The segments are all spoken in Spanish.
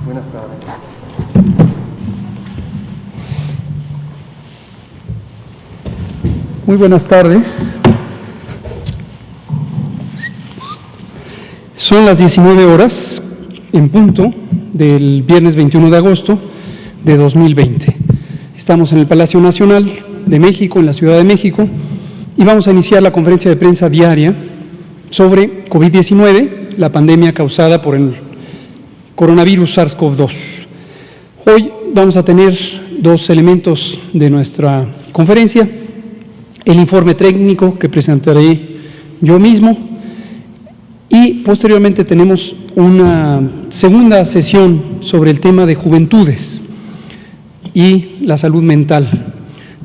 Buenas tardes. Muy buenas tardes. Son las 19 horas en punto del viernes 21 de agosto de 2020. Estamos en el Palacio Nacional de México, en la Ciudad de México, y vamos a iniciar la conferencia de prensa diaria sobre COVID-19, la pandemia causada por el coronavirus SARS-CoV-2. Hoy vamos a tener dos elementos de nuestra conferencia: el informe técnico que presentaré yo mismo, y posteriormente tenemos una segunda sesión sobre el tema de juventudes y la salud mental.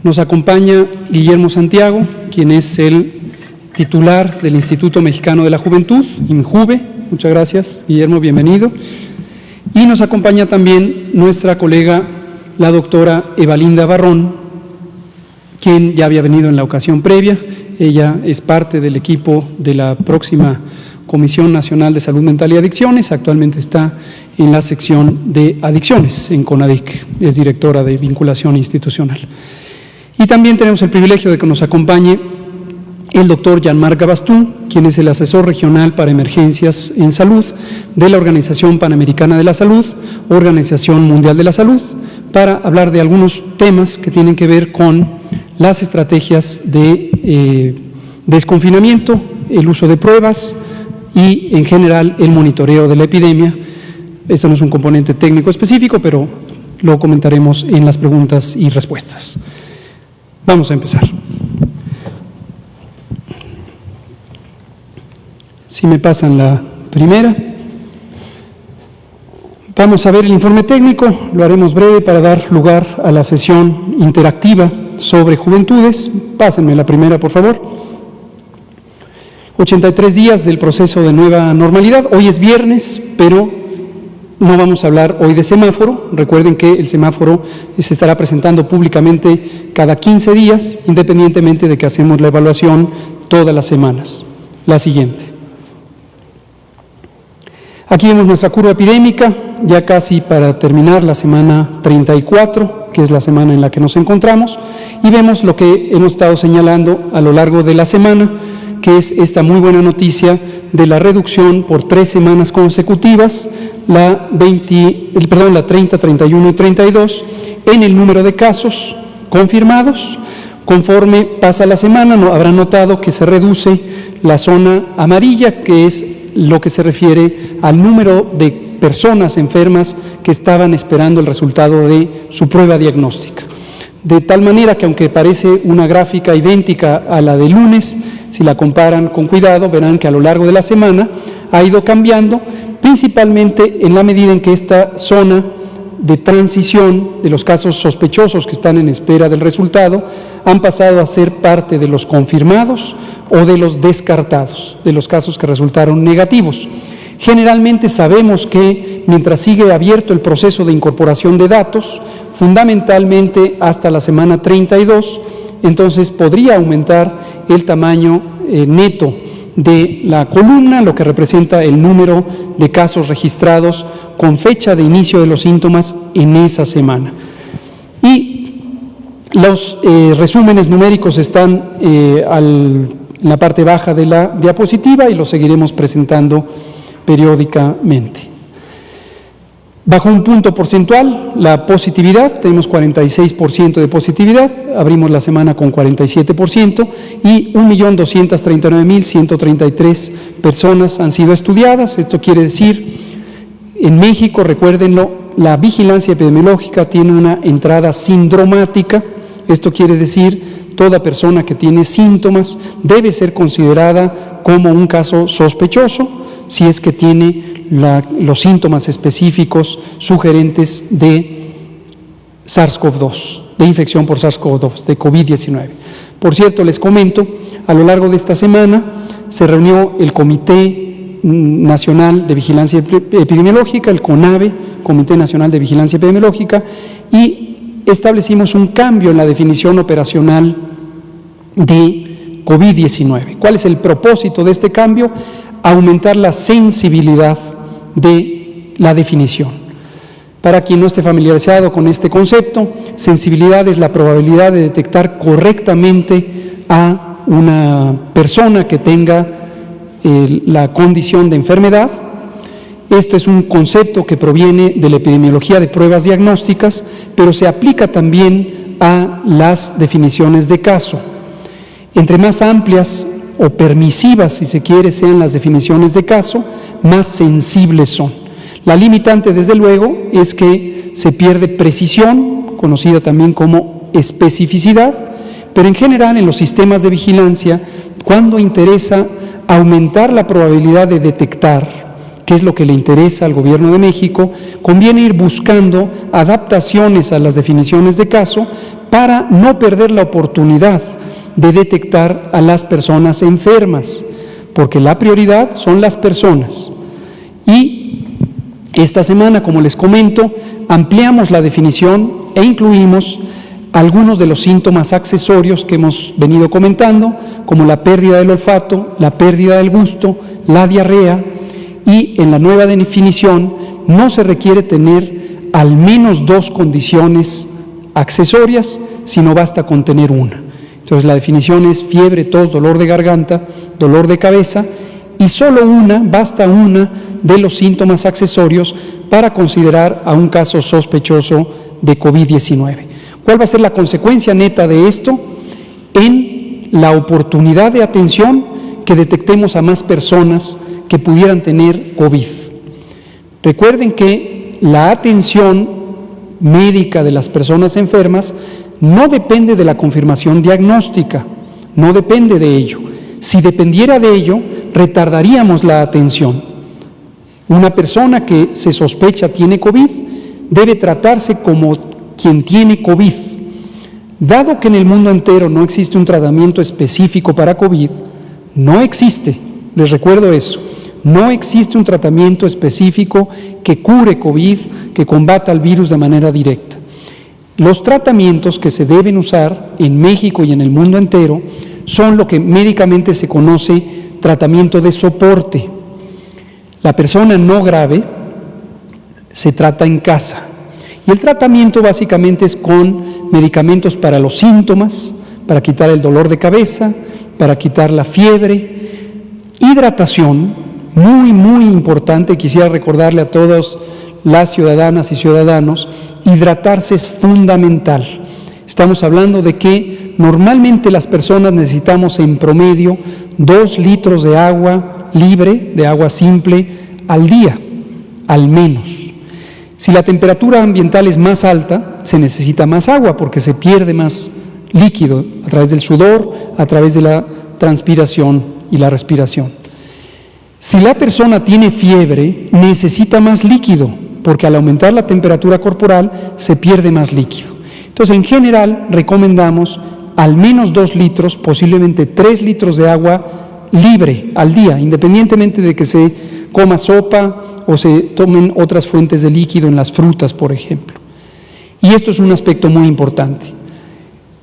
Nos acompaña Guillermo Santiago, quien es el titular del Instituto Mexicano de la Juventud, INJUVE. Muchas gracias, Guillermo, bienvenido. Y nos acompaña también nuestra colega, la doctora Evalinda Barrón, quien ya había venido en la ocasión previa. Ella es parte del equipo de la próxima Comisión Nacional de Salud Mental y Adicciones. Actualmente está en la sección de adicciones en CONADIC, es directora de vinculación institucional. Y también tenemos el privilegio de que nos acompañe el doctor Jean-Marc Gabastú, quien es el asesor regional para emergencias en salud de la Organización Panamericana de la Salud, Organización Mundial de la Salud, para hablar de algunos temas que tienen que ver con las estrategias de desconfinamiento, el uso de pruebas y, en general, el monitoreo de la epidemia. Esto no es un componente técnico específico, pero lo comentaremos en las preguntas y respuestas. Vamos a empezar. Si me pasan la primera. Vamos a ver el informe técnico, lo haremos breve para dar lugar a la sesión interactiva sobre juventudes. Pásenme la primera, por favor. 83 días del proceso de nueva normalidad. Hoy es viernes, pero no vamos a hablar hoy de semáforo. Recuerden que el semáforo se estará presentando públicamente cada 15 días, independientemente de que hacemos la evaluación todas las semanas. La siguiente. Aquí vemos nuestra curva epidémica, ya casi para terminar la semana 34, que es la semana en la que nos encontramos, y vemos lo que hemos estado señalando a lo largo de la semana, que es esta muy buena noticia de la reducción por 3 semanas consecutivas, la 30, 31 y 32, en el número de casos confirmados. Conforme pasa la semana, habrán notado que se reduce la zona amarilla, que es lo que se refiere al número de personas enfermas que estaban esperando el resultado de su prueba diagnóstica. De tal manera que, aunque parece una gráfica idéntica a la de lunes, si la comparan con cuidado, verán que a lo largo de la semana ha ido cambiando, principalmente en la medida en que esta zona de transición de los casos sospechosos que están en espera del resultado han pasado a ser parte de los confirmados o de los descartados, de los casos que resultaron negativos. Generalmente sabemos que mientras sigue abierto el proceso de incorporación de datos, fundamentalmente hasta la semana 32, entonces podría aumentar el tamaño neto de la columna, lo que representa el número de casos registrados con fecha de inicio de los síntomas en esa semana. Y los resúmenes numéricos están en la parte baja de la diapositiva y los seguiremos presentando periódicamente. Bajo un punto porcentual, la positividad, tenemos 46% de positividad, abrimos la semana con 47% y 1.239.133 personas han sido estudiadas. Esto quiere decir, en México, recuérdenlo, la vigilancia epidemiológica tiene una entrada sindromática. Esto quiere decir, toda persona que tiene síntomas debe ser considerada como un caso sospechoso si es que tiene los síntomas específicos sugerentes de SARS-CoV-2, de infección por SARS-CoV-2, de COVID-19. Por cierto, les comento, a lo largo de esta semana se reunió el Comité Nacional de Vigilancia Epidemiológica, el CONAVE, Comité Nacional de Vigilancia Epidemiológica, y establecimos un cambio en la definición operacional de COVID-19. ¿Cuál es el propósito de este cambio? Aumentar la sensibilidad de la definición. Para quien no esté familiarizado con este concepto, sensibilidad es la probabilidad de detectar correctamente a una persona que tenga la condición de enfermedad. Este es un concepto que proviene de la epidemiología de pruebas diagnósticas, pero se aplica también a las definiciones de caso. Entre más amplias o permisivas, si se quiere, sean las definiciones de caso, más sensibles son. La limitante, desde luego, es que se pierde precisión, conocida también como especificidad, pero en general en los sistemas de vigilancia, cuando interesa aumentar la probabilidad de detectar, que es lo que le interesa al Gobierno de México, conviene ir buscando adaptaciones a las definiciones de caso para no perder la oportunidad de detectar a las personas enfermas, porque la prioridad son las personas. Y esta semana, como les comento, ampliamos la definición e incluimos algunos de los síntomas accesorios que hemos venido comentando, como la pérdida del olfato, la pérdida del gusto, la diarrea, y en la nueva definición no se requiere tener al menos 2 condiciones accesorias, sino basta con tener una. Entonces la definición es fiebre, tos, dolor de garganta, dolor de cabeza, y solo basta una de los síntomas accesorios para considerar a un caso sospechoso de COVID-19. ¿Cuál va a ser la consecuencia neta de esto? En la oportunidad de atención, que detectemos a más personas que pudieran tener COVID. Recuerden que la atención médica de las personas enfermas no depende de la confirmación diagnóstica, no depende de ello. Si dependiera de ello, retardaríamos la atención. Una persona que se sospecha tiene COVID debe tratarse como quien tiene COVID. Dado que en el mundo entero no existe un tratamiento específico para COVID, no existe, les recuerdo eso, no existe un tratamiento específico que cure COVID, que combata el virus de manera directa. Los tratamientos que se deben usar en México y en el mundo entero son lo que médicamente se conoce tratamiento de soporte. La persona no grave se trata en casa. Y el tratamiento básicamente es con medicamentos para los síntomas, para quitar el dolor de cabeza, para quitar la fiebre. Hidratación, muy, muy importante, quisiera recordarle a todas las ciudadanas y ciudadanos, hidratarse es fundamental. Estamos hablando de que normalmente las personas necesitamos en promedio 2 litros de agua libre, de agua simple, al día, al menos. Si la temperatura ambiental es más alta, se necesita más agua porque se pierde más líquido a través del sudor, a través de la transpiración y la respiración. Si la persona tiene fiebre, necesita más líquido porque al aumentar la temperatura corporal se pierde más líquido. Entonces, en general, recomendamos al menos 2 litros, posiblemente 3 litros de agua libre al día, independientemente de que se coma sopa o se tomen otras fuentes de líquido en las frutas, por ejemplo. Y esto es un aspecto muy importante.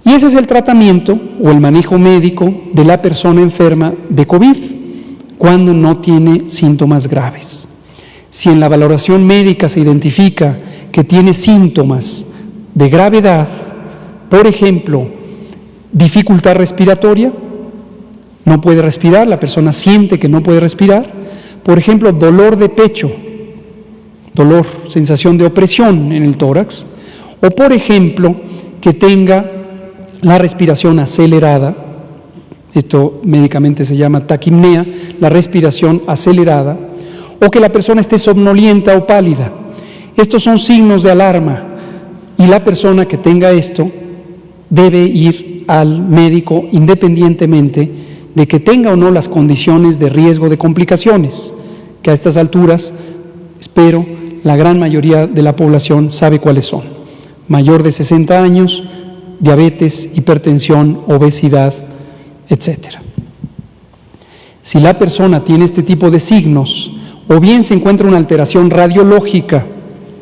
Y ese es el tratamiento o el manejo médico de la persona enferma de COVID cuando no tiene síntomas graves. Si en la valoración médica se identifica que tiene síntomas de gravedad, por ejemplo, dificultad respiratoria, no puede respirar, la persona siente que no puede respirar, por ejemplo, dolor de pecho, dolor, sensación de opresión en el tórax, o por ejemplo, que tenga la respiración acelerada, esto médicamente se llama taquipnea, la respiración acelerada, o que la persona esté somnolienta o pálida. Estos son signos de alarma y la persona que tenga esto debe ir al médico independientemente de que tenga o no las condiciones de riesgo de complicaciones, que a estas alturas, espero, la gran mayoría de la población sabe cuáles son. Mayor de 60 años, diabetes, hipertensión, obesidad, etc. Si la persona tiene este tipo de signos, o bien se encuentra una alteración radiológica,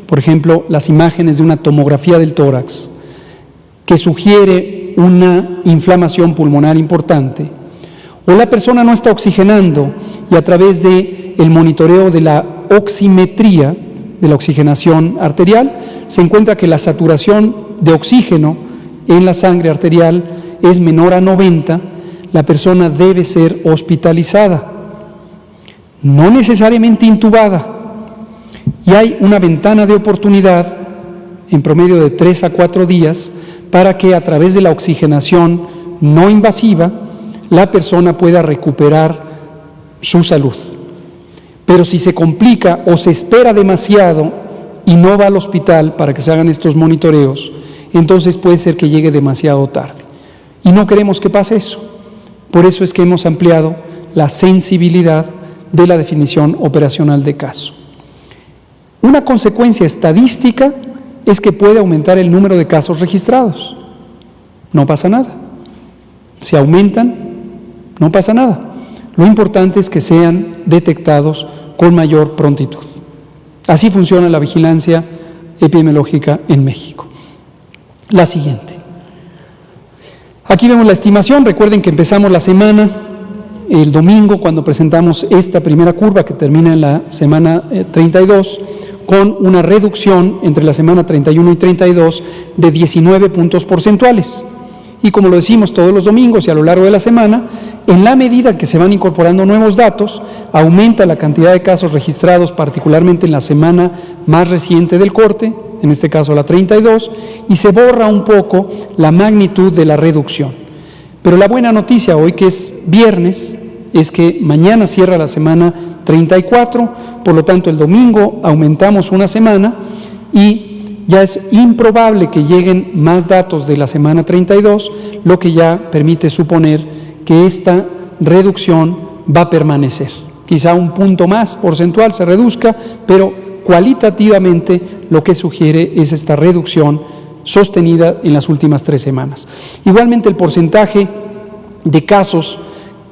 por ejemplo, las imágenes de una tomografía del tórax, que sugiere una inflamación pulmonar importante, o la persona no está oxigenando y a través del monitoreo de la oximetría, de la oxigenación arterial, se encuentra que la saturación de oxígeno en la sangre arterial es menor a 90, la persona debe ser hospitalizada, no necesariamente intubada, y hay una ventana de oportunidad en promedio de 3 a 4 días para que a través de la oxigenación no invasiva la persona pueda recuperar su salud. Pero si se complica o se espera demasiado y no va al hospital para que se hagan estos monitoreos, entonces puede ser que llegue demasiado tarde. Y no queremos que pase eso. Por eso es que hemos ampliado la sensibilidad de la definición operacional de caso. Una consecuencia estadística es que puede aumentar el número de casos registrados. No pasa nada. Si aumentan, no pasa nada. Lo importante es que sean detectados con mayor prontitud. Así funciona la vigilancia epidemiológica en México. La siguiente. Aquí vemos la estimación. Recuerden que empezamos la semana el domingo cuando presentamos esta primera curva que termina en la semana 32 con una reducción entre la semana 31 y 32 de 19 puntos porcentuales. Y como lo decimos todos los domingos y a lo largo de la semana, en la medida que se van incorporando nuevos datos, aumenta la cantidad de casos registrados, particularmente en la semana más reciente del corte, en este caso la 32, y se borra un poco la magnitud de la reducción. Pero la buena noticia hoy, que es viernes, es que mañana cierra la semana 34, por lo tanto el domingo aumentamos una semana y ya es improbable que lleguen más datos de la semana 32, lo que ya permite suponer que esta reducción va a permanecer. Quizá un punto más porcentual se reduzca, pero cualitativamente lo que sugiere es esta reducción sostenida en las últimas 3 semanas. Igualmente el porcentaje de casos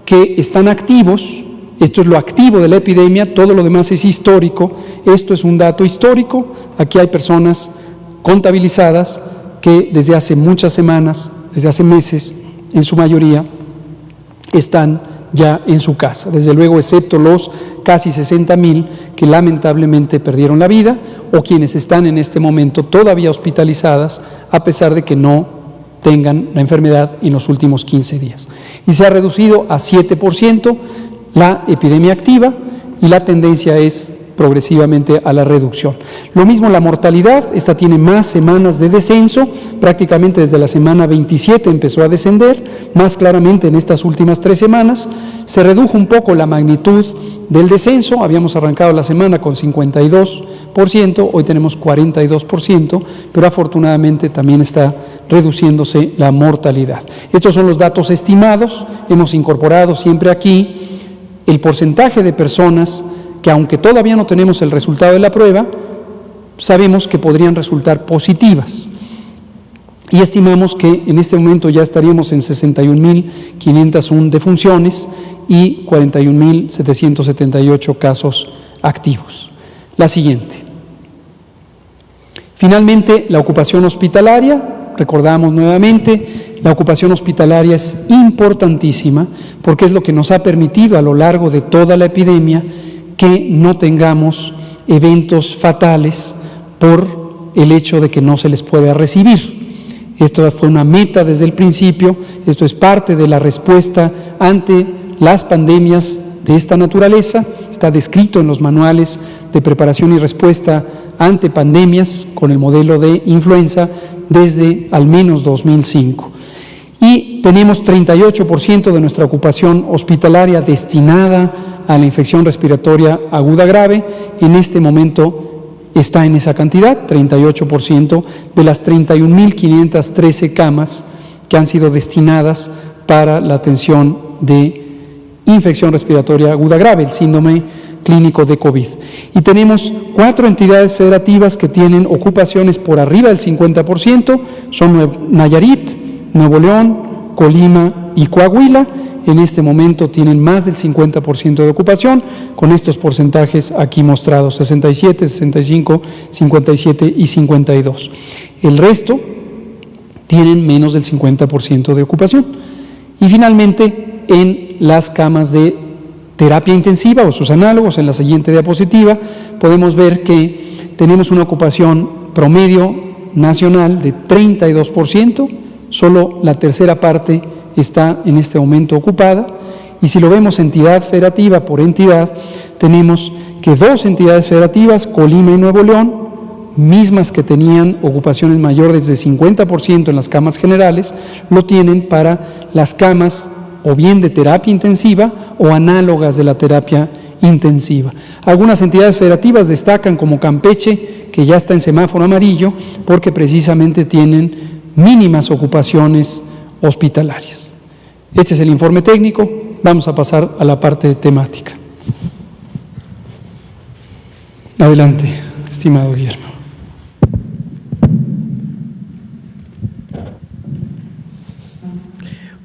que están activos, esto es lo activo de la epidemia, todo lo demás es histórico, esto es un dato histórico, aquí hay personas contabilizadas que desde hace muchas semanas, desde hace meses, en su mayoría, están ya en su casa, desde luego excepto los casi 60,000 que lamentablemente perdieron la vida o quienes están en este momento todavía hospitalizadas a pesar de que no tengan la enfermedad en los últimos 15 días. Y se ha reducido a 7% la epidemia activa y la tendencia es progresivamente a la reducción. Lo mismo la mortalidad, esta tiene más semanas de descenso, prácticamente desde la semana 27 empezó a descender, más claramente en estas últimas 3 semanas, se redujo un poco la magnitud del descenso, habíamos arrancado la semana con 52%, hoy tenemos 42%, pero afortunadamente también está reduciéndose la mortalidad. Estos son los datos estimados, hemos incorporado siempre aquí el porcentaje de personas que aunque todavía no tenemos el resultado de la prueba, sabemos que podrían resultar positivas. Y estimamos que en este momento ya estaríamos en 61.501 defunciones y 41.778 casos activos. La siguiente. Finalmente, la ocupación hospitalaria. Recordamos nuevamente, la ocupación hospitalaria es importantísima porque es lo que nos ha permitido a lo largo de toda la epidemia que no tengamos eventos fatales por el hecho de que no se les pueda recibir. Esto fue una meta desde el principio, esto es parte de la respuesta ante las pandemias de esta naturaleza, está descrito en los manuales de preparación y respuesta ante pandemias con el modelo de influenza desde al menos 2005. Y tenemos 38% de nuestra ocupación hospitalaria destinada a la infección respiratoria aguda grave. En este momento está en esa cantidad, 38% de las 31.513 camas que han sido destinadas para la atención de infección respiratoria aguda grave, el síndrome clínico de COVID. Y tenemos 4 entidades federativas que tienen ocupaciones por arriba del 50%, son Nayarit, Nuevo León, Colima y Coahuila. En este momento tienen más del 50% de ocupación, con estos porcentajes aquí mostrados, 67, 65, 57 y 52. El resto tienen menos del 50% de ocupación. Y finalmente, en las camas de terapia intensiva o sus análogos, en la siguiente diapositiva, podemos ver que tenemos una ocupación promedio nacional de 32%, solo la tercera parte está en este momento ocupada, y si lo vemos entidad federativa por entidad, tenemos que 2 entidades federativas, Colima y Nuevo León, mismas que tenían ocupaciones mayores de 50% en las camas generales, lo tienen para las camas o bien de terapia intensiva o análogas de la terapia intensiva. Algunas entidades federativas destacan como Campeche, que ya está en semáforo amarillo, porque precisamente tienen mínimas ocupaciones hospitalarias. Este es el informe técnico, vamos a pasar a la parte temática. Adelante, estimado Guillermo.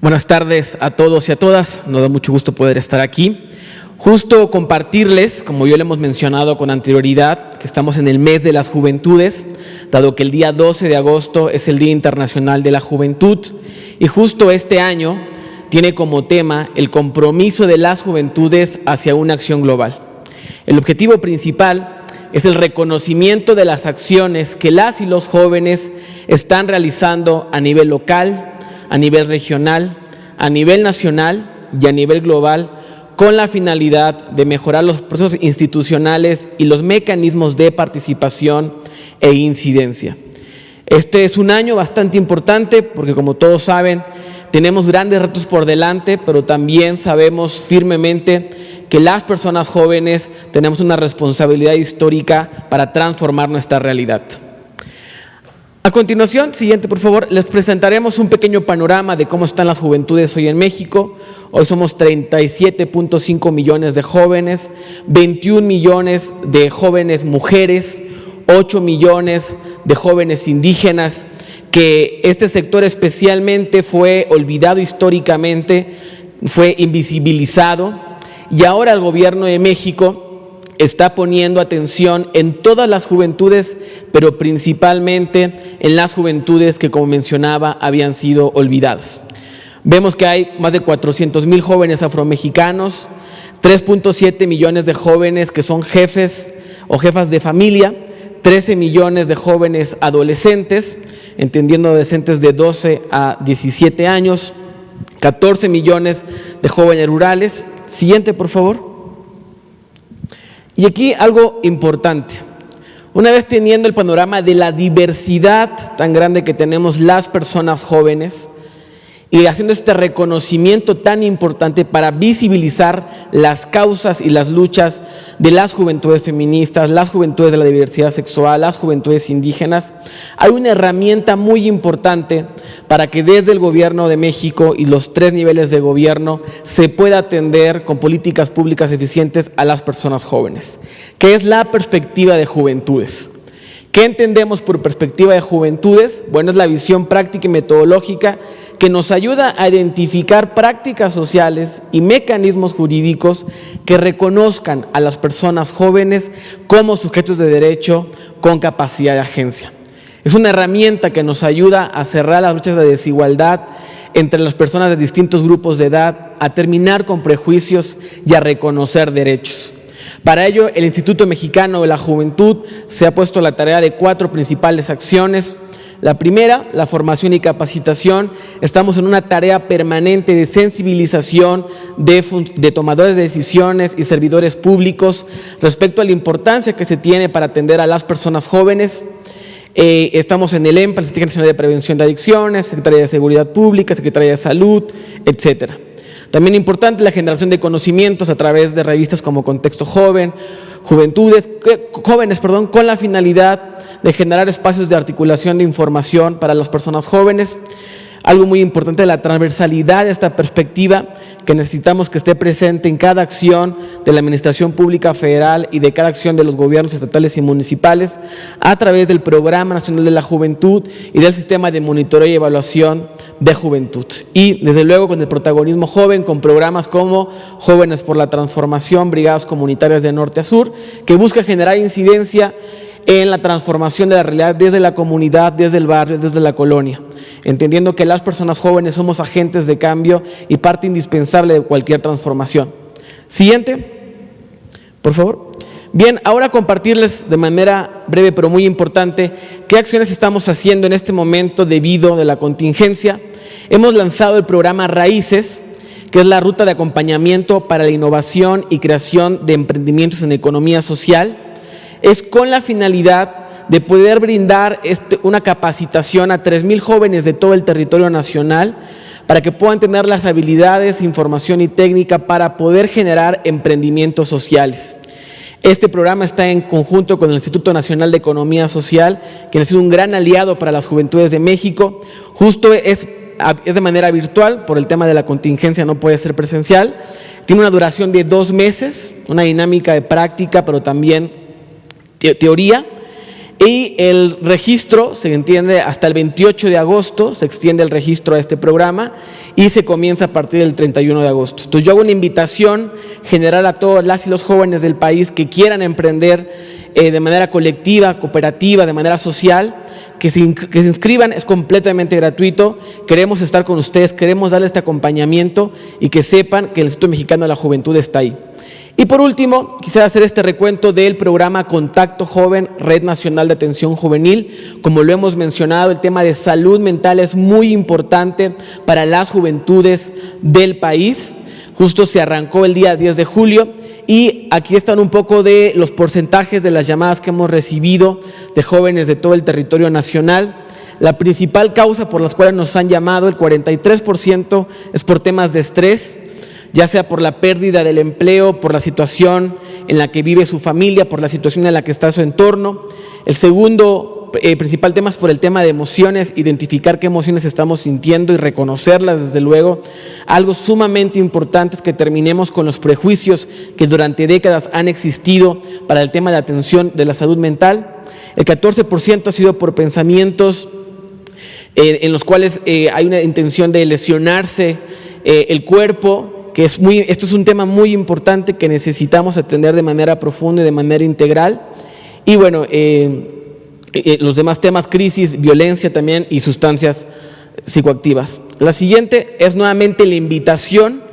Buenas tardes a todos y a todas, nos da mucho gusto poder estar aquí. Justo compartirles, como ya lo hemos mencionado con anterioridad, que estamos en el mes de las juventudes, dado que el día 12 de agosto es el Día Internacional de la Juventud, y justo este año tiene como tema el compromiso de las juventudes hacia una acción global. El objetivo principal es el reconocimiento de las acciones que las y los jóvenes están realizando a nivel local, a nivel regional, a nivel nacional y a nivel global, con la finalidad de mejorar los procesos institucionales y los mecanismos de participación e incidencia. Este es un año bastante importante porque, como todos saben, tenemos grandes retos por delante, pero también sabemos firmemente que las personas jóvenes tenemos una responsabilidad histórica para transformar nuestra realidad. A continuación, siguiente por favor, les presentaremos un pequeño panorama de cómo están las juventudes hoy en México. Hoy somos 37.5 millones de jóvenes, 21 millones de jóvenes mujeres, 8 millones de jóvenes indígenas, que este sector especialmente fue olvidado históricamente, fue invisibilizado, y ahora el gobierno de México está poniendo atención en todas las juventudes, pero principalmente en las juventudes que, como mencionaba, habían sido olvidadas. Vemos que hay más de 400,000 jóvenes afromexicanos, 3.7 millones de jóvenes que son jefes o jefas de familia, 13 millones de jóvenes adolescentes, entendiendo adolescentes de 12 a 17 años, 14 millones de jóvenes rurales. Siguiente, por favor. Y aquí algo importante. Una vez teniendo el panorama de la diversidad tan grande que tenemos las personas jóvenes y haciendo este reconocimiento tan importante para visibilizar las causas y las luchas de las juventudes feministas, las juventudes de la diversidad sexual, las juventudes indígenas, hay una herramienta muy importante para que desde el gobierno de México y los 3 niveles de gobierno se pueda atender con políticas públicas eficientes a las personas jóvenes, que es la perspectiva de juventudes. ¿Qué entendemos por perspectiva de juventudes? Bueno, es la visión práctica y metodológica que nos ayuda a identificar prácticas sociales y mecanismos jurídicos que reconozcan a las personas jóvenes como sujetos de derecho con capacidad de agencia. Es una herramienta que nos ayuda a cerrar las brechas de desigualdad entre las personas de distintos grupos de edad, a terminar con prejuicios y a reconocer derechos. Para ello, el Instituto Mexicano de la Juventud se ha puesto a la tarea de 4 principales acciones. La primera, la formación y capacitación. Estamos en una tarea permanente de sensibilización de tomadores de decisiones y servidores públicos respecto a la importancia que se tiene para atender a las personas jóvenes. Estamos en el EMPA, la Secretaría Nacional de Prevención de Adicciones, Secretaría de Seguridad Pública, Secretaría de Salud, etcétera. También importante la generación de conocimientos a través de revistas como Contexto Joven, Jóvenes, con la finalidad de generar espacios de articulación de información para las personas jóvenes. algo muy importante, la transversalidad de esta perspectiva que necesitamos que esté presente en cada acción de la Administración Pública Federal y de cada acción de los gobiernos estatales y municipales a través del Programa Nacional de la Juventud y del Sistema de Monitoreo y Evaluación de Juventud. Y desde luego con el protagonismo joven, con programas como Jóvenes por la Transformación, Brigadas Comunitarias de Norte a Sur, que busca generar incidencia en la transformación de la realidad desde la comunidad, desde el barrio, desde la colonia, entendiendo que las personas jóvenes somos agentes de cambio y parte indispensable de cualquier transformación. Siguiente, por favor. Bien, ahora compartirles de manera breve pero muy importante qué acciones estamos haciendo en este momento debido a la contingencia. Hemos lanzado el programa Raíces, que es la ruta de acompañamiento para la innovación y creación de emprendimientos en economía social. Es con la finalidad de poder brindar una capacitación a 3,000 jóvenes de todo el territorio nacional para que puedan tener las habilidades, información y técnica para poder generar emprendimientos sociales. Este programa está en conjunto con el Instituto Nacional de Economía Social, quien ha sido un gran aliado para las juventudes de México. Justo es de manera virtual, por el tema de la contingencia no puede ser presencial. Tiene una duración de 2 meses, una dinámica de práctica, pero también teoría, y el registro se entiende hasta el 28 de agosto, se extiende el registro a este programa y se comienza a partir del 31 de agosto. Entonces yo hago una invitación general a todas las y los jóvenes del país que quieran emprender de manera colectiva, cooperativa, de manera social, que se inscriban, es completamente gratuito. Queremos estar con ustedes, queremos darles este acompañamiento y que sepan que el Instituto Mexicano de la Juventud está ahí. Y por último, quisiera hacer este recuento del programa Contacto Joven, Red Nacional de Atención Juvenil. Como lo hemos mencionado, el tema de salud mental es muy importante para las juventudes del país. Justo se arrancó el día 10 de julio y aquí están un poco de los porcentajes de las llamadas que hemos recibido de jóvenes de todo el territorio nacional. La principal causa por las cuales nos han llamado, el 43%, es por temas de estrés, ya sea por la pérdida del empleo, por la situación en la que vive su familia, por la situación en la que está su entorno. El segundo principal tema es por el tema de emociones, identificar qué emociones estamos sintiendo y reconocerlas, desde luego. Algo sumamente importante es que terminemos con los prejuicios que durante décadas han existido para el tema de atención de la salud mental. El 14% ha sido por pensamientos en los cuales hay una intención de lesionarse el cuerpo, que esto es un tema muy importante que necesitamos atender de manera profunda y de manera integral. Y bueno, los demás temas, crisis, violencia también y sustancias psicoactivas. La siguiente es nuevamente la invitación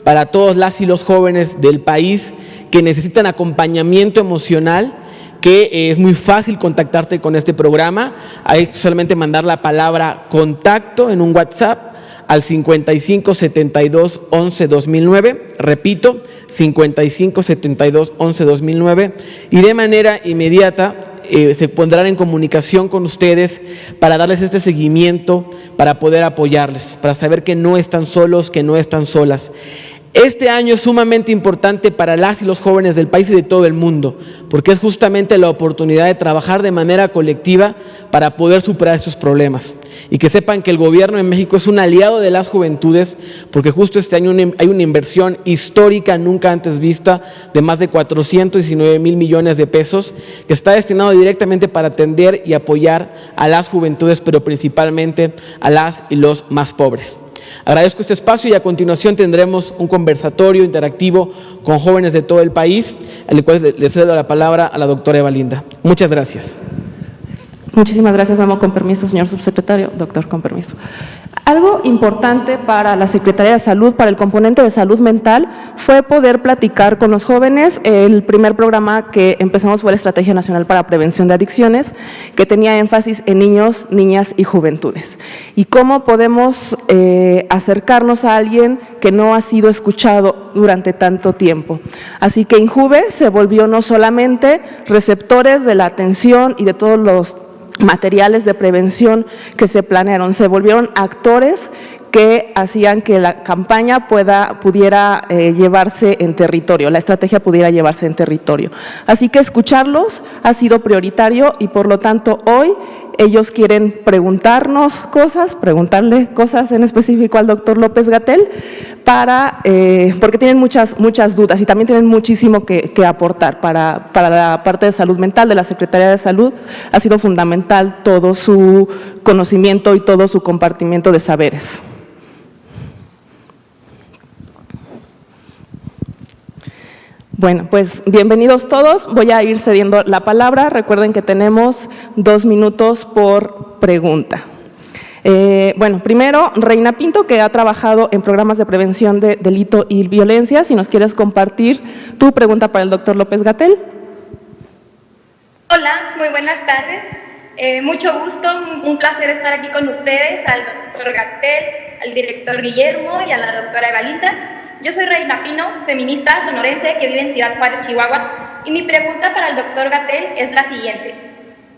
para todos las y los jóvenes del país que necesitan acompañamiento emocional, que es muy fácil contactarte con este programa. Hay solamente mandar la palabra contacto en un WhatsApp al 55 72 11 2009, repito, 55 72 11 2009, y de manera inmediata se pondrán en comunicación con ustedes para darles este seguimiento, para poder apoyarles, para saber que no están solos, que no están solas. Este año es sumamente importante para las y los jóvenes del país y de todo el mundo, porque es justamente la oportunidad de trabajar de manera colectiva para poder superar estos problemas. Y que sepan que el gobierno de México es un aliado de las juventudes, porque justo este año hay una inversión histórica nunca antes vista de más de 419,000 millones de pesos, que está destinado directamente para atender y apoyar a las juventudes, pero principalmente a las y los más pobres. Agradezco este espacio y a continuación tendremos un conversatorio interactivo con jóvenes de todo el país, al cual le cedo la palabra a la doctora Eva Linda. Muchas gracias. Muchísimas gracias, Memo. Con permiso, señor subsecretario. Doctor, con permiso. Algo importante para la Secretaría de Salud, para el componente de salud mental, fue poder platicar con los jóvenes. El primer programa que empezamos fue la Estrategia Nacional para Prevención de Adicciones, que tenía énfasis en niños, niñas y juventudes. Y cómo podemos acercarnos a alguien que no ha sido escuchado durante tanto tiempo. Así que INJUVE se volvió no solamente receptores de la atención y de todos los materiales de prevención que se planearon, se volvieron actores que hacían que la campaña pudiera llevarse en territorio, la estrategia pudiera llevarse en territorio. Así que escucharlos ha sido prioritario y por lo tanto hoy ellos quieren preguntarle cosas en específico al doctor López-Gatell, porque tienen muchas dudas y también tienen muchísimo que aportar para la parte de salud mental de la Secretaría de Salud. Ha sido fundamental todo su conocimiento y todo su compartimiento de saberes. Bueno, pues bienvenidos todos. Voy a ir cediendo la palabra. Recuerden que tenemos 2 minutos por pregunta. Bueno, primero, Reina Pinto, que ha trabajado en programas de prevención de delito y violencia. Si nos quieres compartir tu pregunta para el doctor López-Gatell. Hola, muy buenas tardes. Mucho gusto, un placer estar aquí con ustedes, al doctor Gatell, al director Guillermo y a la doctora Evalinda. Yo soy Reina Pino, feminista sonorense que vive en Ciudad Juárez, Chihuahua, y mi pregunta para el doctor Gatell es la siguiente.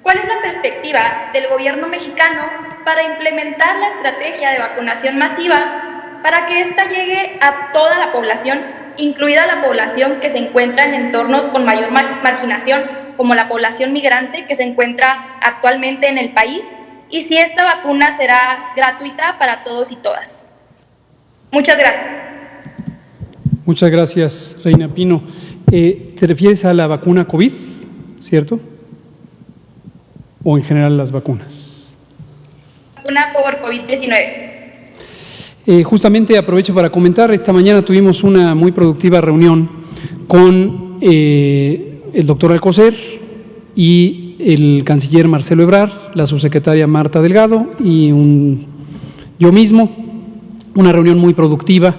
¿Cuál es la perspectiva del gobierno mexicano para implementar la estrategia de vacunación masiva para que ésta llegue a toda la población, incluida la población que se encuentra en entornos con mayor marginación, como la población migrante que se encuentra actualmente en el país, y si esta vacuna será gratuita para todos y todas? Muchas gracias. Muchas gracias, Reina Pino. ¿Te refieres a la vacuna COVID, cierto? ¿O en general las vacunas? Vacuna por COVID-19. Justamente aprovecho para comentar, esta mañana tuvimos una muy productiva reunión con el doctor Alcocer y el canciller Marcelo Ebrard, la subsecretaria Marta Delgado y yo mismo, una reunión muy productiva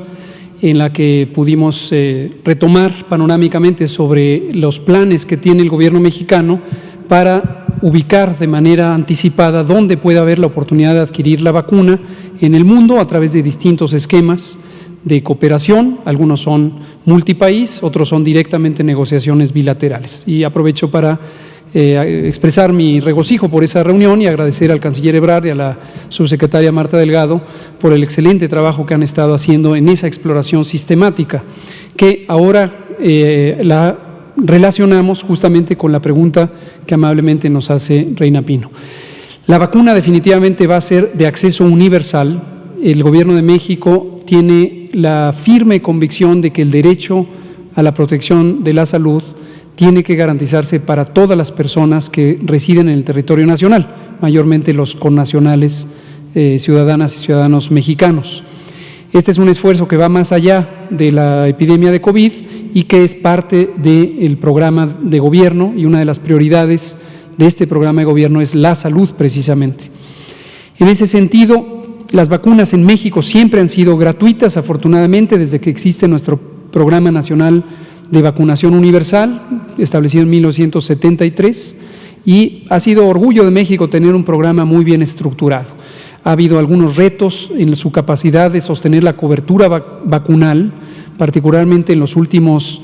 en la que pudimos retomar panorámicamente sobre los planes que tiene el gobierno mexicano para ubicar de manera anticipada dónde puede haber la oportunidad de adquirir la vacuna en el mundo a través de distintos esquemas de cooperación. Algunos son multipaís, otros son directamente negociaciones bilaterales. Y aprovecho para expresar mi regocijo por esa reunión y agradecer al canciller Ebrard y a la subsecretaria Marta Delgado por el excelente trabajo que han estado haciendo en esa exploración sistemática, que ahora la relacionamos justamente con la pregunta que amablemente nos hace Reina Pino. La vacuna definitivamente va a ser de acceso universal. El Gobierno de México tiene la firme convicción de que el derecho a la protección de la salud tiene que garantizarse para todas las personas que residen en el territorio nacional, mayormente los connacionales, ciudadanas y ciudadanos mexicanos. Este es un esfuerzo que va más allá de la epidemia de COVID y que es parte del programa de gobierno, y una de las prioridades de este programa de gobierno es la salud precisamente. En ese sentido, las vacunas en México siempre han sido gratuitas, afortunadamente, desde que existe nuestro Programa Nacional de Vacunación Universal, establecido en 1973, y ha sido orgullo de México tener un programa muy bien estructurado. Ha habido algunos retos en su capacidad de sostener la cobertura vacunal, particularmente en los últimos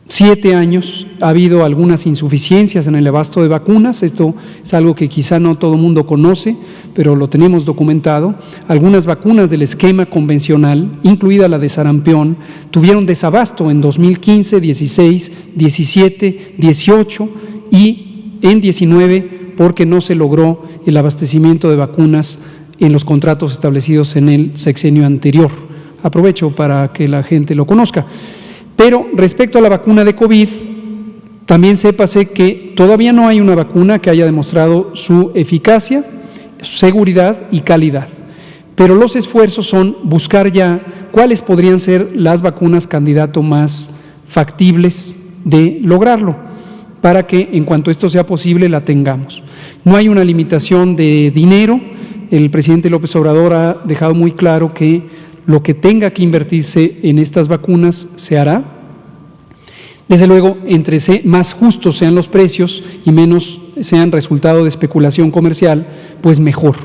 7 años. Ha habido algunas insuficiencias en el abasto de vacunas. Esto es algo que quizá no todo el mundo conoce, pero lo tenemos documentado. Algunas vacunas del esquema convencional, incluida la de sarampión, tuvieron desabasto en 2015, 16, 17, 18 y en 19 porque no se logró el abastecimiento de vacunas en los contratos establecidos en el sexenio anterior. Aprovecho para que la gente lo conozca. Pero respecto a la vacuna de COVID, también sépase que todavía no hay una vacuna que haya demostrado su eficacia, su seguridad y calidad. Pero los esfuerzos son buscar ya cuáles podrían ser las vacunas candidato más factibles de lograrlo, para que en cuanto esto sea posible la tengamos. No hay una limitación de dinero. El presidente López Obrador ha dejado muy claro que lo que tenga que invertirse en estas vacunas se hará. Desde luego, entre más justos sean los precios y menos sean resultado de especulación comercial, pues mejor.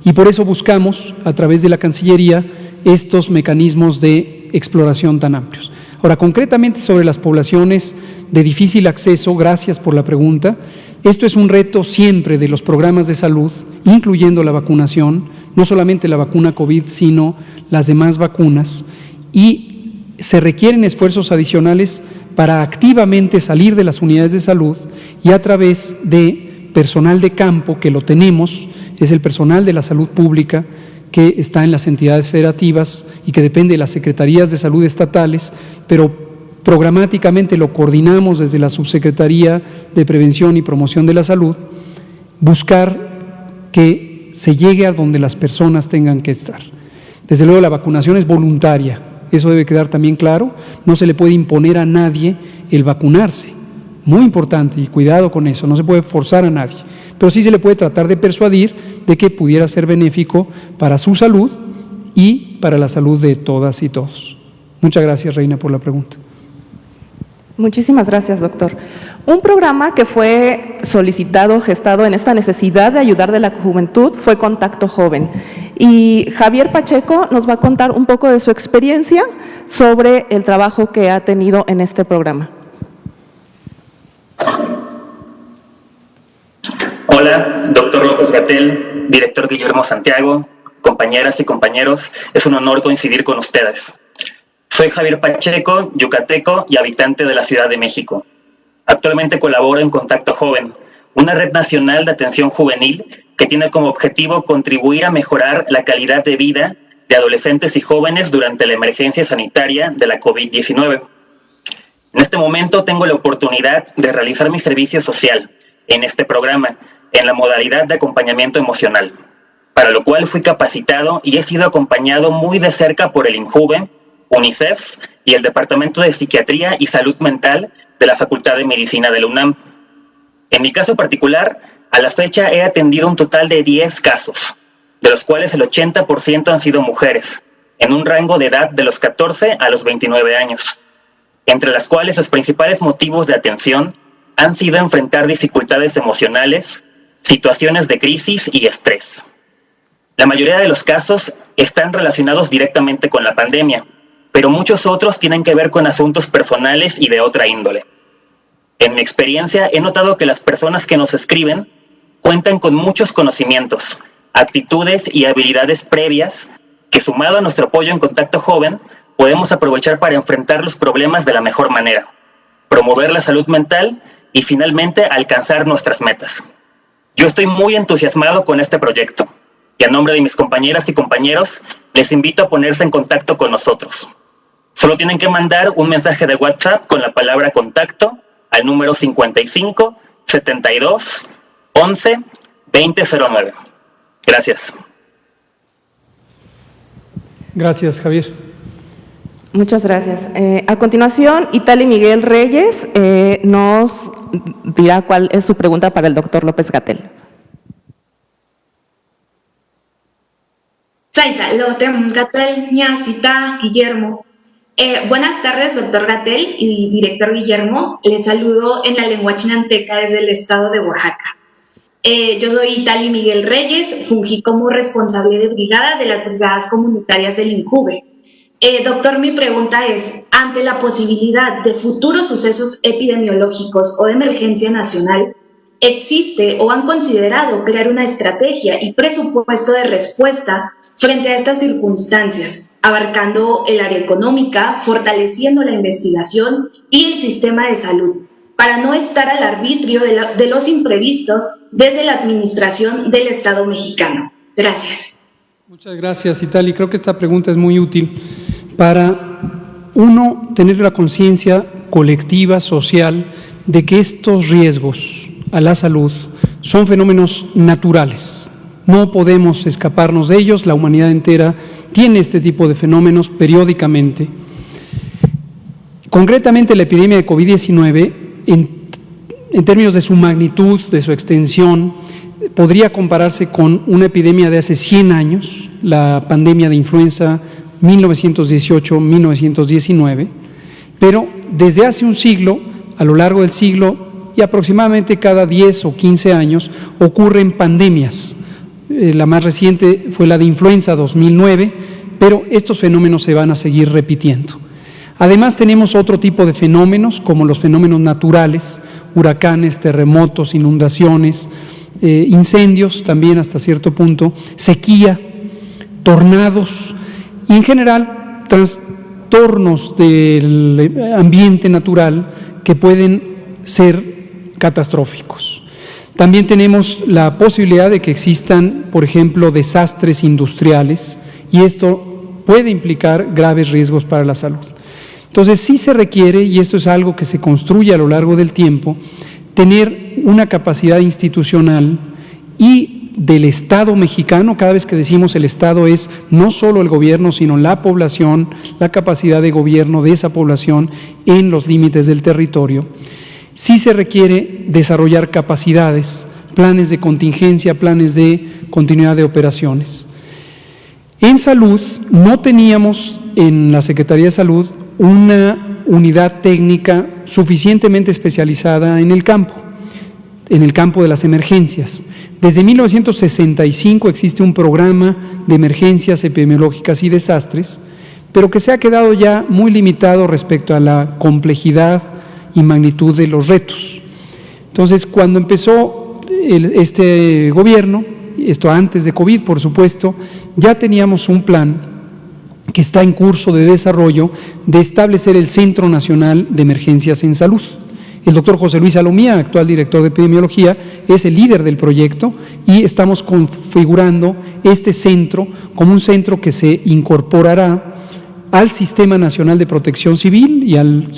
Y por eso buscamos, a través de la Cancillería, estos mecanismos de exploración tan amplios. Ahora, concretamente sobre las poblaciones de difícil acceso, gracias por la pregunta. Esto es un reto siempre de los programas de salud, incluyendo la vacunación, no solamente la vacuna COVID, sino las demás vacunas, y se requieren esfuerzos adicionales para activamente salir de las unidades de salud y a través de personal de campo, que lo tenemos, es el personal de la salud pública que está en las entidades federativas y que depende de las secretarías de salud estatales, pero programáticamente lo coordinamos desde la Subsecretaría de Prevención y Promoción de la Salud, buscar que se llegue a donde las personas tengan que estar. Desde luego la vacunación es voluntaria, eso debe quedar también claro, no se le puede imponer a nadie el vacunarse, muy importante y cuidado con eso, no se puede forzar a nadie, pero sí se le puede tratar de persuadir de que pudiera ser benéfico para su salud y para la salud de todas y todos. Muchas gracias, Reina, por la pregunta. Muchísimas gracias, doctor. Un programa que fue solicitado, gestado en esta necesidad de ayudar de la juventud fue Contacto Joven. Y Javier Pacheco nos va a contar un poco de su experiencia sobre el trabajo que ha tenido en este programa. Hola, doctor López-Gatell, director Guillermo Santiago, compañeras y compañeros, es un honor coincidir con ustedes. Soy Javier Pacheco, yucateco y habitante de la Ciudad de México. Actualmente colaboro en Contacto Joven, una red nacional de atención juvenil que tiene como objetivo contribuir a mejorar la calidad de vida de adolescentes y jóvenes durante la emergencia sanitaria de la COVID-19. En este momento tengo la oportunidad de realizar mi servicio social en este programa, en la modalidad de acompañamiento emocional, para lo cual fui capacitado y he sido acompañado muy de cerca por el INJUVE, UNICEF y el Departamento de Psiquiatría y Salud Mental de la Facultad de Medicina de la UNAM. En mi caso particular, a la fecha he atendido un total de 10 casos, de los cuales el 80% han sido mujeres, en un rango de edad de los 14 a los 29 años, entre las cuales los principales motivos de atención han sido enfrentar dificultades emocionales, situaciones de crisis y estrés. La mayoría de los casos están relacionados directamente con la pandemia, pero muchos otros tienen que ver con asuntos personales y de otra índole. En mi experiencia he notado que las personas que nos escriben cuentan con muchos conocimientos, actitudes y habilidades previas que, sumado a nuestro apoyo en Contacto Joven, podemos aprovechar para enfrentar los problemas de la mejor manera, promover la salud mental y finalmente alcanzar nuestras metas. Yo estoy muy entusiasmado con este proyecto y a nombre de mis compañeras y compañeros les invito a ponerse en contacto con nosotros. Solo tienen que mandar un mensaje de WhatsApp con la palabra contacto al número 55 72 11 2009. Gracias. Gracias, Javier. Muchas gracias. A continuación, Itali Miguel Reyes nos dirá cuál es su pregunta para el doctor López-Gatell. Saita, López-Gatell, Ñacita, Guillermo. Buenas tardes, doctor Gatell y director Guillermo. Les saludo en la lengua chinanteca desde el estado de Oaxaca. Yo soy Itali Miguel Reyes, fungí como responsable de brigada de las brigadas comunitarias del INJUVE. Doctor, mi pregunta es, ante la posibilidad de futuros sucesos epidemiológicos o de emergencia nacional, ¿existe o han considerado crear una estrategia y presupuesto de respuesta frente a estas circunstancias, abarcando el área económica, fortaleciendo la investigación y el sistema de salud, para no estar al arbitrio de los imprevistos desde la administración del Estado mexicano? Gracias. Muchas gracias, Itali. Creo que esta pregunta es muy útil para, uno, tener la conciencia colectiva, social, de que estos riesgos a la salud son fenómenos naturales. No podemos escaparnos de ellos, la humanidad entera tiene este tipo de fenómenos periódicamente. Concretamente, la epidemia de COVID-19, en términos de su magnitud, de su extensión, podría compararse con una epidemia de hace 100 años, la pandemia de influenza 1918-1919, pero desde hace un siglo, a lo largo del siglo, y aproximadamente cada 10 o 15 años, ocurren pandemias. La más reciente fue la de influenza 2009, pero estos fenómenos se van a seguir repitiendo. Además tenemos otro tipo de fenómenos, como los fenómenos naturales, huracanes, terremotos, inundaciones, incendios también hasta cierto punto, sequía, tornados y en general trastornos del ambiente natural que pueden ser catastróficos. También tenemos la posibilidad de que existan, por ejemplo, desastres industriales, y esto puede implicar graves riesgos para la salud. Entonces, sí se requiere, y esto es algo que se construye a lo largo del tiempo, tener una capacidad institucional y del Estado mexicano. Cada vez que decimos el Estado es no solo el gobierno, sino la población, la capacidad de gobierno de esa población en los límites del territorio. Sí se requiere desarrollar capacidades, planes de contingencia, planes de continuidad de operaciones. En salud, no teníamos en la Secretaría de Salud una unidad técnica suficientemente especializada en el campo de las emergencias. Desde 1965 existe un programa de emergencias epidemiológicas y desastres, pero que se ha quedado ya muy limitado respecto a la complejidad y magnitud de los retos. Entonces, cuando empezó este gobierno, esto antes de COVID, por supuesto, ya teníamos un plan que está en curso de desarrollo de establecer el Centro Nacional de Emergencias en Salud. El doctor José Luis Salomía, actual director de epidemiología, es el líder del proyecto y estamos configurando este centro como un centro que se incorporará al Sistema Nacional de Protección Civil y al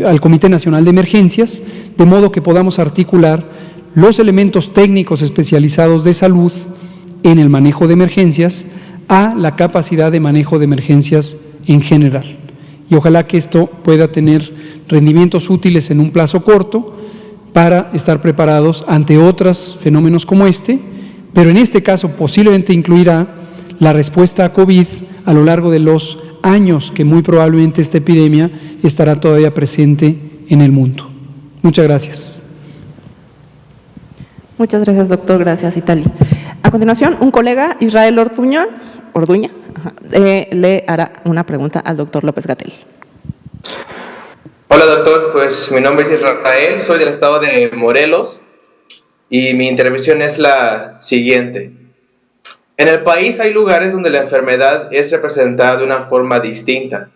al Comité Nacional de Emergencias, de modo que podamos articular los elementos técnicos especializados de salud en el manejo de emergencias a la capacidad de manejo de emergencias en general. Y ojalá que esto pueda tener rendimientos útiles en un plazo corto para estar preparados ante otros fenómenos como este, pero en este caso posiblemente incluirá la respuesta a COVID a lo largo de los años que muy probablemente esta epidemia estará todavía presente en el mundo. Muchas gracias. Muchas gracias, doctor. Gracias, Itali. A continuación, un colega, Israel Orduña, le hará una pregunta al doctor López-Gatell. Hola, doctor. Pues mi nombre es Israel, soy del estado de Morelos y mi intervención es la siguiente. En el país hay lugares donde la enfermedad es representada de una forma distinta.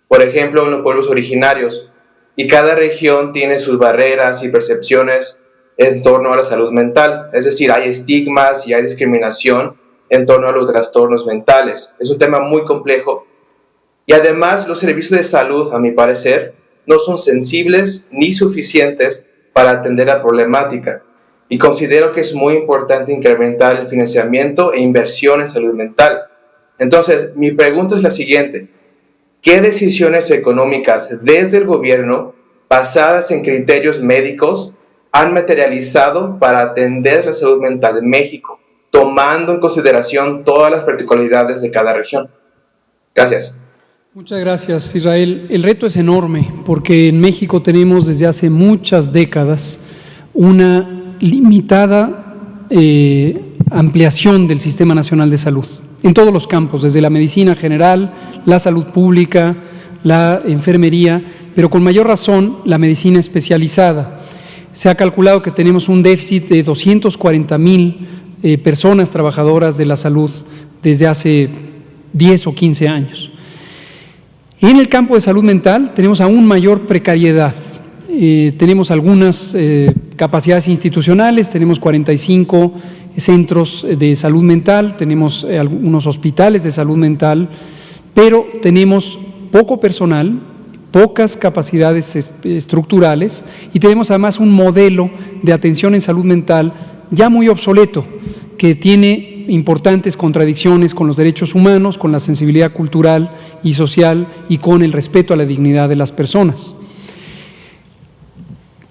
Por ejemplo, en los pueblos originarios, y cada región tiene sus barreras y percepciones en torno a la salud mental. Es decir, hay estigmas y hay discriminación en torno a los trastornos mentales. Es un tema muy complejo. Y además, los servicios de salud, a mi parecer, no son sensibles ni suficientes para atender la problemática. Y considero que es muy importante incrementar el financiamiento e inversión en salud mental. Entonces, mi pregunta es la siguiente. ¿Qué decisiones económicas desde el gobierno, basadas en criterios médicos, han materializado para atender la salud mental en México, tomando en consideración todas las particularidades de cada región? Gracias. Muchas gracias, Israel. El reto es enorme porque en México tenemos desde hace muchas décadas una limitada ampliación del Sistema Nacional de Salud en todos los campos, desde la medicina general, la salud pública, la enfermería, pero con mayor razón la medicina especializada. Se ha calculado que tenemos un déficit de 240,000 personas trabajadoras de la salud desde hace 10 o 15 años. En el campo de salud mental tenemos aún mayor precariedad. Tenemos algunas capacidades institucionales, tenemos 45 centros de salud mental, tenemos algunos hospitales de salud mental, pero tenemos poco personal, pocas capacidades estructurales y tenemos además un modelo de atención en salud mental ya muy obsoleto, que tiene importantes contradicciones con los derechos humanos, con la sensibilidad cultural y social y con el respeto a la dignidad de las personas.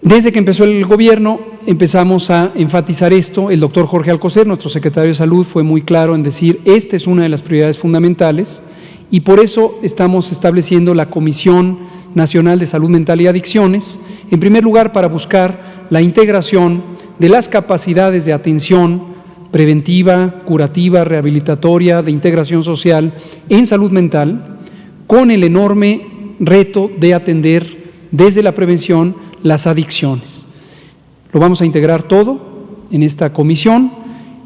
Desde que empezó el gobierno empezamos a enfatizar esto. El doctor Jorge Alcocer, nuestro secretario de Salud, fue muy claro en decir esta es una de las prioridades fundamentales y por eso estamos estableciendo la Comisión Nacional de Salud Mental y Adicciones, en primer lugar para buscar la integración de las capacidades de atención preventiva, curativa, rehabilitatoria, de integración social en salud mental, con el enorme reto de atender desde la prevención las adicciones. Lo vamos a integrar todo en esta comisión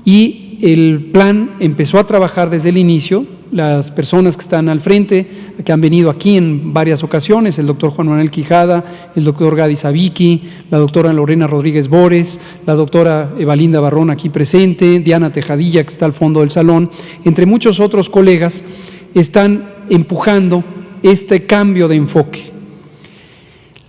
y el plan empezó a trabajar desde el inicio. las personas que están al frente, que han venido aquí en varias ocasiones, el doctor Juan Manuel Quijada, el doctor Gadi Sabiki, la doctora Lorena Rodríguez Bores, la doctora Evalinda Barrón aquí presente, Diana Tejadilla que está al fondo del salón, entre muchos otros colegas, están empujando este cambio de enfoque.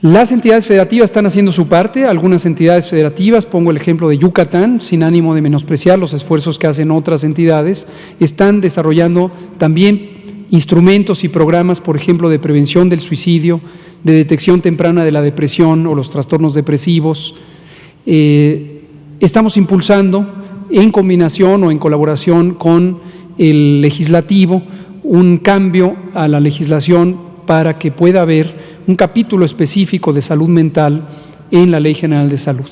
Las entidades federativas están haciendo su parte, algunas entidades federativas, pongo el ejemplo de Yucatán, sin ánimo de menospreciar los esfuerzos que hacen otras entidades, están desarrollando también instrumentos y programas, por ejemplo, de prevención del suicidio, de detección temprana de la depresión o los trastornos depresivos. Estamos impulsando en combinación o en colaboración con el legislativo un cambio a la legislación para que pueda haber un capítulo específico de salud mental en la Ley General de Salud.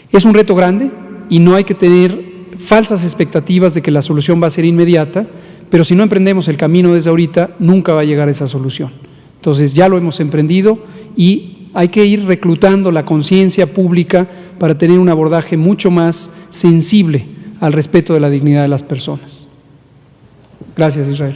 Es un reto grande y no hay que tener falsas expectativas de que la solución va a ser inmediata, pero si no emprendemos el camino desde ahorita, nunca va a llegar a esa solución. Entonces ya lo hemos emprendido y hay que ir reclutando la conciencia pública para tener un abordaje mucho más sensible al respeto de la dignidad de las personas. Gracias, Israel.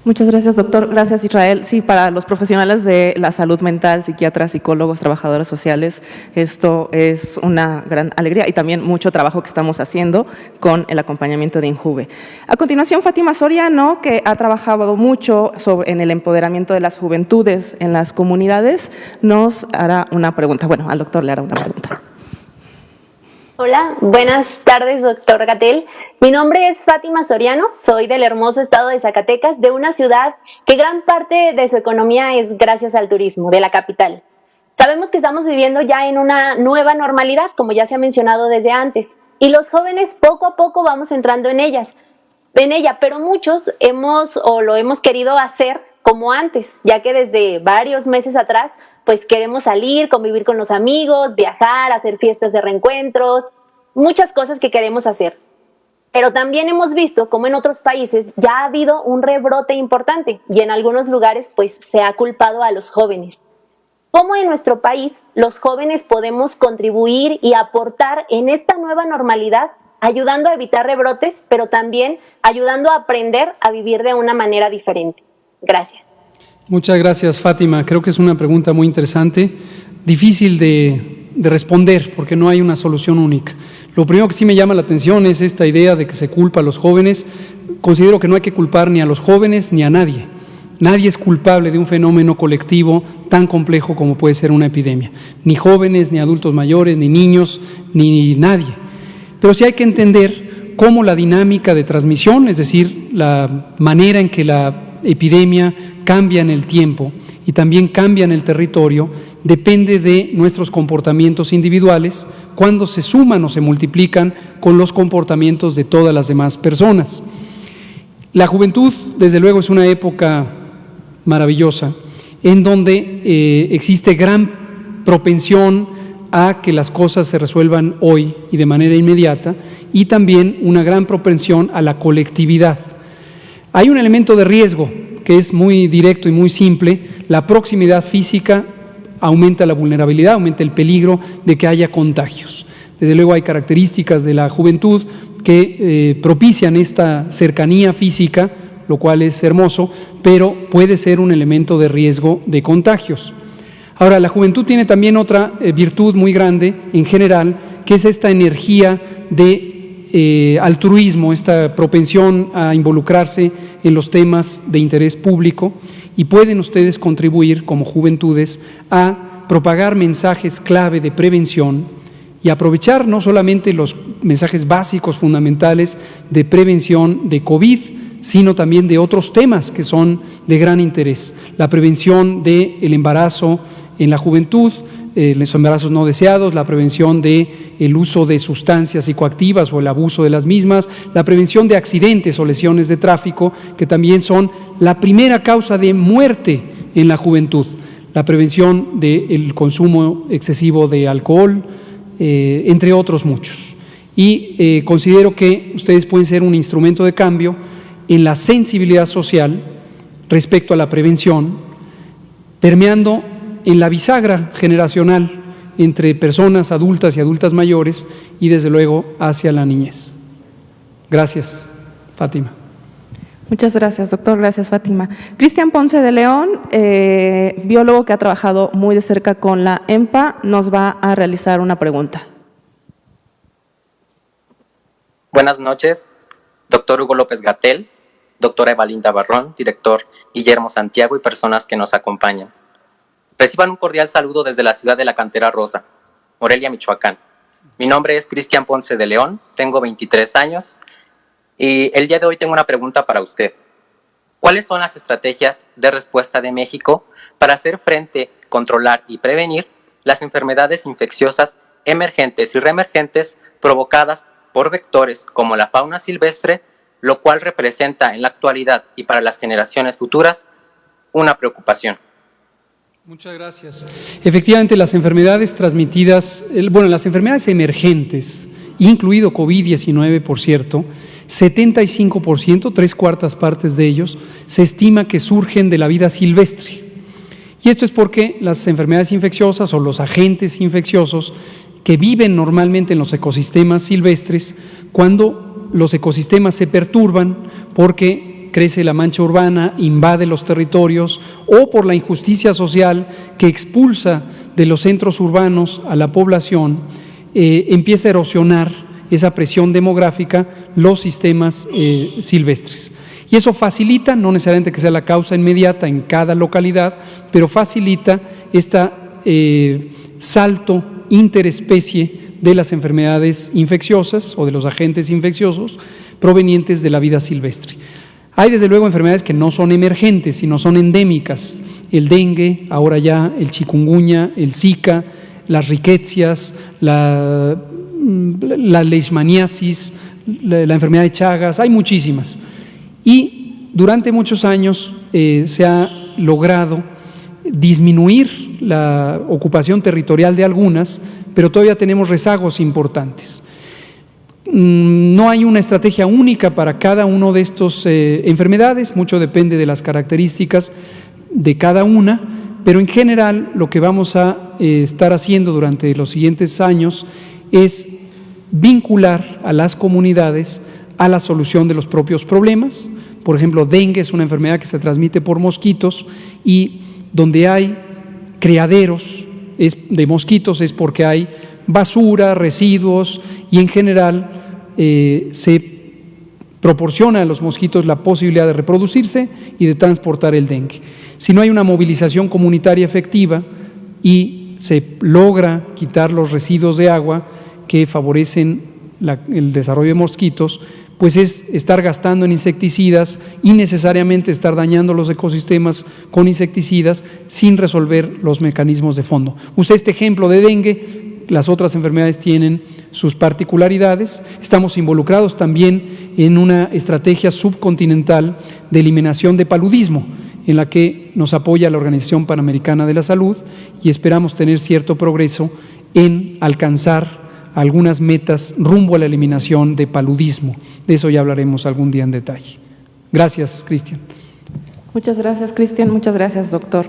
Muchas gracias, doctor. Gracias, Israel. Sí, para los profesionales de la salud mental, psiquiatras, psicólogos, trabajadoras sociales, esto es una gran alegría y también mucho trabajo que estamos haciendo con el acompañamiento de INJUVE. A continuación, Fátima Soriano, que ha trabajado mucho en el empoderamiento de las juventudes en las comunidades, nos hará una pregunta. Bueno, al doctor le hará una pregunta. Hola, buenas tardes, doctor Gatell. Mi nombre es Fátima Soriano, soy del hermoso estado de Zacatecas, de una ciudad que gran parte de su economía es gracias al turismo, de la capital. Sabemos que estamos viviendo ya en una nueva normalidad, como ya se ha mencionado desde antes, y los jóvenes poco a poco vamos entrando en ella, pero muchos lo hemos querido hacer como antes, ya que desde varios meses atrás pues queremos salir, convivir con los amigos, viajar, hacer fiestas de reencuentros, muchas cosas que queremos hacer. Pero también hemos visto cómo en otros países ya ha habido un rebrote importante y en algunos lugares pues se ha culpado a los jóvenes. ¿Cómo en nuestro país los jóvenes podemos contribuir y aportar en esta nueva normalidad, ayudando a evitar rebrotes, pero también ayudando a aprender a vivir de una manera diferente? Gracias. Muchas gracias, Fátima. Creo que es una pregunta muy interesante, difícil de responder porque no hay una solución única. Lo primero que sí me llama la atención es esta idea de que se culpa a los jóvenes. Considero que no hay que culpar ni a los jóvenes ni a nadie. Nadie es culpable de un fenómeno colectivo tan complejo como puede ser una epidemia. Ni jóvenes, ni adultos mayores, ni niños, ni nadie. Pero sí hay que entender cómo la dinámica de transmisión, es decir, la manera en que la epidemia cambia en el tiempo y también cambia en el territorio, depende de nuestros comportamientos individuales cuando se suman o se multiplican con los comportamientos de todas las demás personas. La juventud, desde luego, es una época maravillosa en donde existe gran propensión a que las cosas se resuelvan hoy y de manera inmediata y también una gran propensión a la colectividad. Hay un elemento de riesgo que es muy directo y muy simple. La proximidad física aumenta la vulnerabilidad, aumenta el peligro de que haya contagios. Desde luego hay características de la juventud que propician esta cercanía física, lo cual es hermoso, pero puede ser un elemento de riesgo de contagios. Ahora, la juventud tiene también otra virtud muy grande en general, que es esta energía de altruismo, esta propensión a involucrarse en los temas de interés público, y pueden ustedes contribuir como juventudes a propagar mensajes clave de prevención y aprovechar no solamente los mensajes básicos fundamentales de prevención de COVID, sino también de otros temas que son de gran interés. La prevención del embarazo en la juventud, los embarazos no deseados, la prevención del uso de sustancias psicoactivas o el abuso de las mismas, la prevención de accidentes o lesiones de tráfico, que también son la primera causa de muerte en la juventud, la prevención del consumo excesivo de alcohol, entre otros muchos. Y considero que ustedes pueden ser un instrumento de cambio en la sensibilidad social respecto a la prevención, permeando en la bisagra generacional entre personas adultas y adultas mayores y desde luego hacia la niñez. Gracias, Fátima. Muchas gracias, doctor. Gracias, Fátima. Cristian Ponce de León, biólogo que ha trabajado muy de cerca con la EMPA, nos va a realizar una pregunta. Buenas noches, doctor Hugo López-Gatell, doctora Evalinda Barrón, director Guillermo Santiago y personas que nos acompañan. Reciban un cordial saludo desde la ciudad de la Cantera Rosa, Morelia, Michoacán. Mi nombre es Cristian Ponce de León, tengo 23 años y el día de hoy tengo una pregunta para usted. ¿Cuáles son las estrategias de respuesta de México para hacer frente, controlar y prevenir las enfermedades infecciosas emergentes y reemergentes provocadas por vectores como la fauna silvestre, lo cual representa en la actualidad y para las generaciones futuras una preocupación? Muchas gracias. Efectivamente, las enfermedades transmitidas, las enfermedades emergentes, incluido COVID-19, por cierto, 75%, 3/4 partes de ellos, se estima que surgen de la vida silvestre. Y esto es porque las enfermedades infecciosas o los agentes infecciosos que viven normalmente en los ecosistemas silvestres, cuando los ecosistemas se perturban porque crece la mancha urbana, invade los territorios, o por la injusticia social que expulsa de los centros urbanos a la población, empieza a erosionar esa presión demográfica los sistemas silvestres. Y eso facilita, no necesariamente que sea la causa inmediata en cada localidad, pero facilita este salto interespecie de las enfermedades infecciosas o de los agentes infecciosos provenientes de la vida silvestre. Hay desde luego enfermedades que no son emergentes, sino son endémicas. El dengue, ahora ya el chikungunya, el zika, las riquecias, la leishmaniasis, la enfermedad de Chagas, hay muchísimas. Y durante muchos años se ha logrado disminuir la ocupación territorial de algunas, pero todavía tenemos rezagos importantes. No hay una estrategia única para cada uno de estas enfermedades, mucho depende de las características de cada una, pero en general lo que vamos a estar haciendo durante los siguientes años es vincular a las comunidades a la solución de los propios problemas. Por ejemplo, dengue es una enfermedad que se transmite por mosquitos y donde hay criaderos de mosquitos es porque hay basura, residuos y en general se proporciona a los mosquitos la posibilidad de reproducirse y de transportar el dengue. Si no hay una movilización comunitaria efectiva y se logra quitar los residuos de agua que favorecen el desarrollo de mosquitos, pues es estar gastando en insecticidas y necesariamente estar dañando los ecosistemas con insecticidas sin resolver los mecanismos de fondo. Usé este ejemplo de dengue. Las otras enfermedades tienen sus particularidades. Estamos involucrados también en una estrategia subcontinental de eliminación de paludismo, en la que nos apoya la Organización Panamericana de la Salud y esperamos tener cierto progreso en alcanzar algunas metas rumbo a la eliminación de paludismo. De eso ya hablaremos algún día en detalle. Gracias, Cristian. Muchas gracias, Cristian. Muchas gracias, doctor.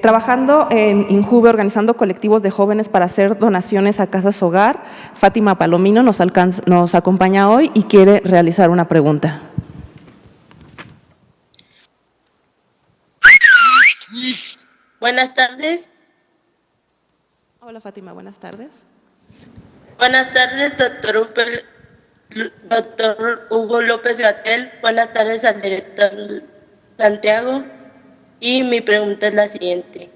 Trabajando en INJUVE, organizando colectivos de jóvenes para hacer donaciones a casas hogar, Fátima Palomino nos acompaña hoy y quiere realizar una pregunta. Buenas tardes. Hola, Fátima, buenas tardes. Buenas tardes, doctor Hugo López-Gatell. Buenas tardes al director Santiago. Y mi pregunta es la siguiente.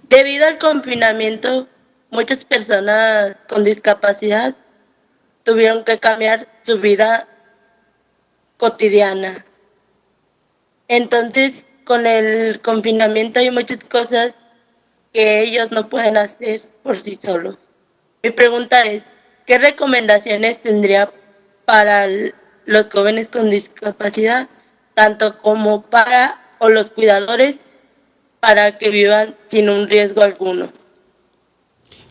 Debido al confinamiento, muchas personas con discapacidad tuvieron que cambiar su vida cotidiana. Entonces, con el confinamiento hay muchas cosas que ellos no pueden hacer por sí solos. Mi pregunta es, ¿qué recomendaciones tendría para los jóvenes con discapacidad, tanto como para los cuidadores, para que vivan sin un riesgo alguno?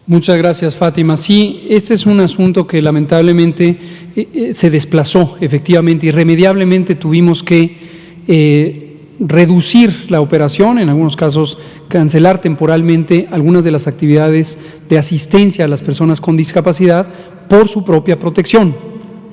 Muchas gracias, Fátima. Sí, este es un asunto que lamentablemente se desplazó, efectivamente, irremediablemente tuvimos que reducir la operación, en algunos casos cancelar temporalmente algunas de las actividades de asistencia a las personas con discapacidad por su propia protección.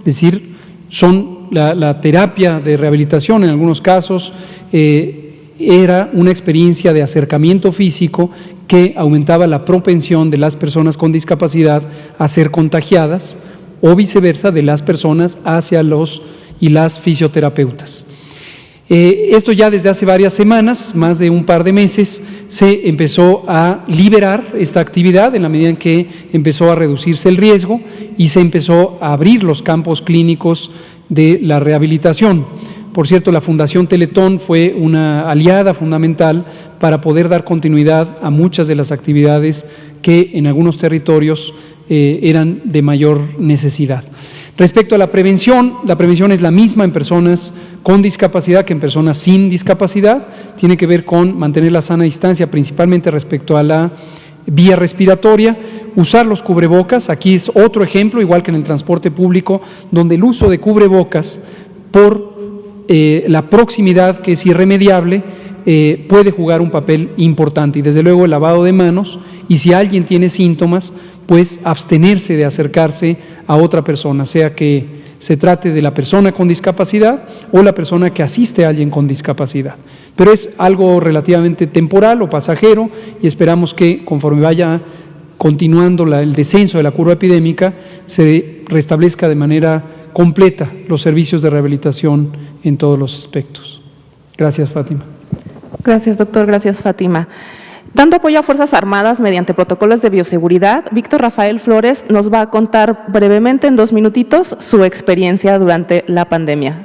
Es decir, son la terapia de rehabilitación en algunos casos era una experiencia de acercamiento físico que aumentaba la propensión de las personas con discapacidad a ser contagiadas o viceversa de las personas hacia los y las fisioterapeutas. Esto ya desde hace varias semanas, más de un par de meses, se empezó a liberar esta actividad en la medida en que empezó a reducirse el riesgo y se empezó a abrir los campos clínicos de la rehabilitación. Por cierto, la Fundación Teletón fue una aliada fundamental para poder dar continuidad a muchas de las actividades que en algunos territorios eran de mayor necesidad. Respecto a la prevención es la misma en personas con discapacidad que en personas sin discapacidad. Tiene que ver con mantener la sana distancia, principalmente respecto a la vía respiratoria, usar los cubrebocas. Aquí es otro ejemplo, igual que en el transporte público, donde el uso de cubrebocas por la proximidad, que es irremediable, puede jugar un papel importante. Y desde luego el lavado de manos, y si alguien tiene síntomas, pues abstenerse de acercarse a otra persona, sea que se trate de la persona con discapacidad o la persona que asiste a alguien con discapacidad. Pero es algo relativamente temporal o pasajero y esperamos que conforme vaya continuando el descenso de la curva epidémica, se restablezca de manera completa los servicios de rehabilitación en todos los aspectos. Gracias, Fátima. Gracias, doctor. Gracias, Fátima. Dando apoyo a Fuerzas Armadas mediante protocolos de bioseguridad, Víctor Rafael Flores nos va a contar brevemente, en 2 minutitos, su experiencia durante la pandemia.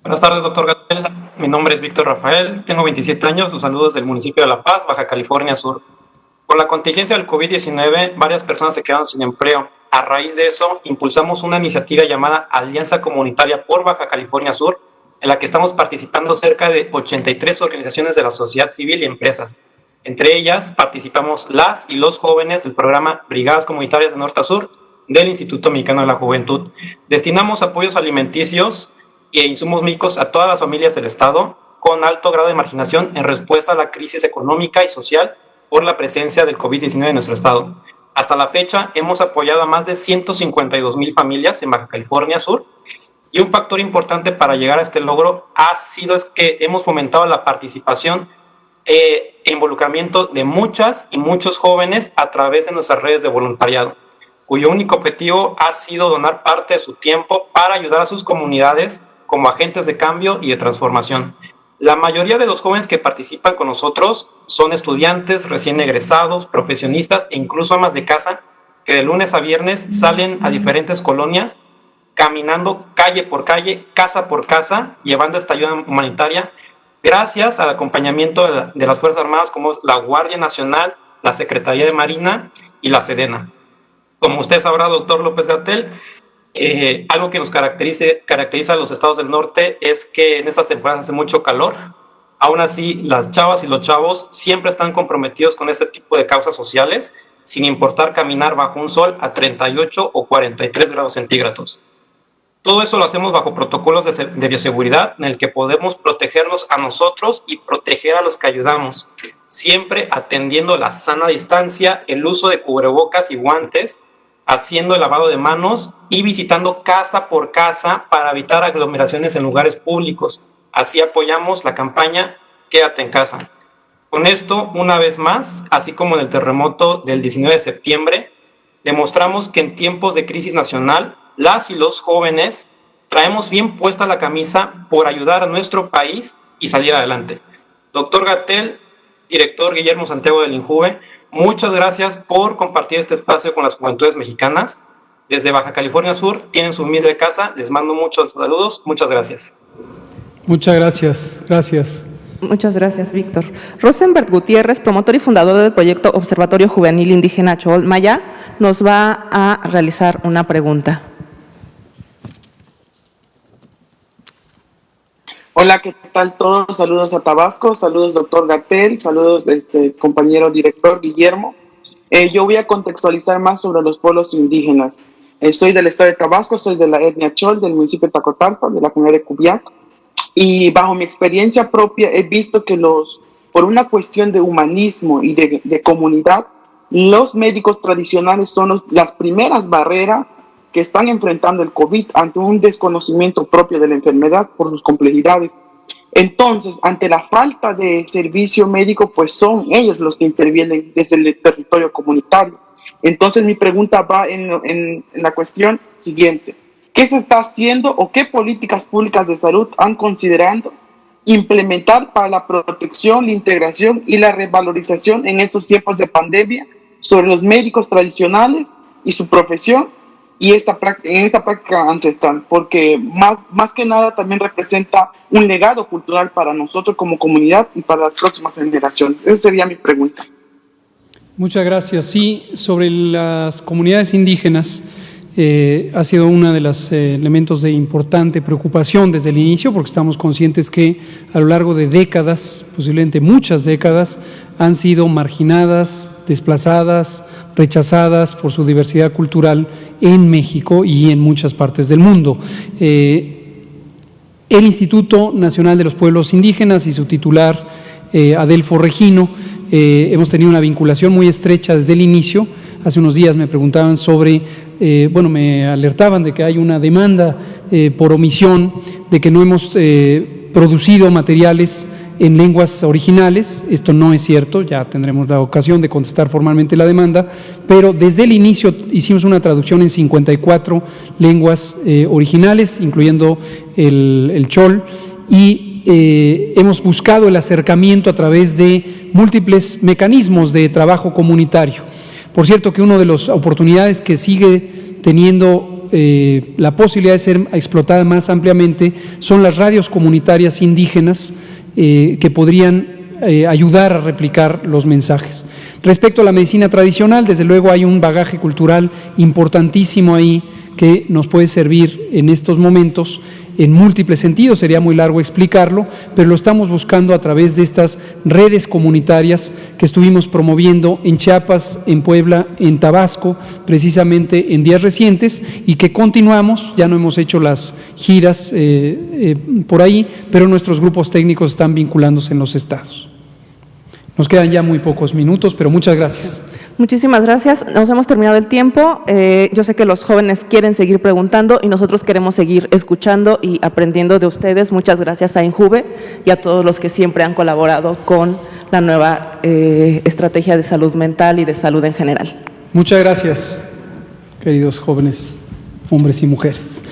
Buenas tardes, doctor Gatell. Mi nombre es Víctor Rafael, tengo 27 años, los saludos del municipio de La Paz, Baja California Sur. Por la contingencia del COVID-19, varias personas se quedaron sin empleo. A raíz de eso, impulsamos una iniciativa llamada Alianza Comunitaria por Baja California Sur, en la que estamos participando cerca de 83 organizaciones de la sociedad civil y empresas. Entre ellas, participamos las y los jóvenes del programa Brigadas Comunitarias de Norte a Sur del Instituto Mexicano de la Juventud. Destinamos apoyos alimenticios e insumos médicos a todas las familias del Estado con alto grado de marginación en respuesta a la crisis económica y social por la presencia del COVID-19 en nuestro Estado. Hasta la fecha, hemos apoyado a más de 152,000 familias en Baja California Sur, y un factor importante para llegar a este logro ha sido que hemos fomentado la participación e involucramiento de muchas y muchos jóvenes a través de nuestras redes de voluntariado, cuyo único objetivo ha sido donar parte de su tiempo para ayudar a sus comunidades como agentes de cambio y de transformación. La mayoría de los jóvenes que participan con nosotros son estudiantes, recién egresados, profesionistas e incluso amas de casa que de lunes a viernes salen a diferentes colonias caminando calle por calle, casa por casa, llevando esta ayuda humanitaria gracias al acompañamiento de las Fuerzas Armadas como la Guardia Nacional, la Secretaría de Marina y la Sedena. Como usted sabrá, doctor López Gatell, algo que nos caracteriza a los estados del norte es que en estas temporadas hace mucho calor. Aún así, las chavas y los chavos siempre están comprometidos con este tipo de causas sociales, sin importar caminar bajo un sol a 38 o 43 grados centígrados. Todo eso lo hacemos bajo protocolos de bioseguridad en el que podemos protegernos a nosotros y proteger a los que ayudamos, siempre atendiendo la sana distancia, el uso de cubrebocas y guantes, haciendo el lavado de manos y visitando casa por casa para evitar aglomeraciones en lugares públicos. Así apoyamos la campaña Quédate en casa. Con esto, una vez más, así como en el terremoto del 19 de septiembre, demostramos que en tiempos de crisis nacional, las y los jóvenes traemos bien puesta la camisa por ayudar a nuestro país y salir adelante. Doctor Gatell, director Guillermo Santiago del INJUVE, muchas gracias por compartir este espacio con las juventudes mexicanas. Desde Baja California Sur tienen su humilde casa. Les mando muchos saludos. Muchas gracias. Muchas gracias. Gracias. Muchas gracias, Víctor. Rosenberg Gutiérrez, promotor y fundador del proyecto Observatorio Juvenil Indígena Chol Maya, nos va a realizar una pregunta. Hola, ¿qué tal todos? Saludos a Tabasco, saludos doctor Gatell, saludos compañero director Guillermo. Yo voy a contextualizar más sobre los pueblos indígenas. Soy del estado de Tabasco, soy de la etnia Chol, del municipio de Tacotalpa, de la comunidad de Cubiac, y bajo mi experiencia propia he visto que por una cuestión de humanismo y de comunidad, los médicos tradicionales son las primeras barreras que están enfrentando el COVID ante un desconocimiento propio de la enfermedad por sus complejidades. Entonces, ante la falta de servicio médico, pues son ellos los que intervienen desde el territorio comunitario. Entonces, mi pregunta va en la cuestión siguiente. ¿Qué se está haciendo o qué políticas públicas de salud han considerado implementar para la protección, la integración y la revalorización en estos tiempos de pandemia sobre los médicos tradicionales y su profesión y en esta práctica ancestral? Porque más que nada también representa un legado cultural para nosotros como comunidad y para las próximas generaciones. Esa sería mi pregunta. Muchas gracias. Sí, sobre las comunidades indígenas, ha sido uno de los elementos de importante preocupación desde el inicio, porque estamos conscientes que a lo largo de décadas, posiblemente muchas décadas, han sido marginadas, desplazadas, rechazadas por su diversidad cultural en México y en muchas partes del mundo. El Instituto Nacional de los Pueblos Indígenas y su titular, Adelfo Regino, hemos tenido una vinculación muy estrecha desde el inicio. Hace unos días me preguntaban sobre, me alertaban de que hay una demanda por omisión, de que no hemos producido materiales en lenguas originales. Esto no es cierto, ya tendremos la ocasión de contestar formalmente la demanda, pero desde el inicio hicimos una traducción en 54 lenguas originales, incluyendo el chol, y hemos buscado el acercamiento a través de múltiples mecanismos de trabajo comunitario. Por cierto que una de las oportunidades que sigue teniendo la posibilidad de ser explotada más ampliamente son las radios comunitarias indígenas que podrían ayudar a replicar los mensajes. Respecto a la medicina tradicional, desde luego hay un bagaje cultural importantísimo ahí que nos puede servir en estos momentos en múltiples sentidos, sería muy largo explicarlo, pero lo estamos buscando a través de estas redes comunitarias que estuvimos promoviendo en Chiapas, en Puebla, en Tabasco, precisamente en días recientes, y que continuamos. Ya no hemos hecho las giras por ahí, pero nuestros grupos técnicos están vinculándose en los estados. Nos quedan ya muy pocos minutos, pero muchas gracias. Muchísimas gracias. Nos hemos terminado el tiempo. Yo sé que los jóvenes quieren seguir preguntando y nosotros queremos seguir escuchando y aprendiendo de ustedes. Muchas gracias a INJUVE y a todos los que siempre han colaborado con la nueva estrategia de salud mental y de salud en general. Muchas gracias, queridos jóvenes, hombres y mujeres.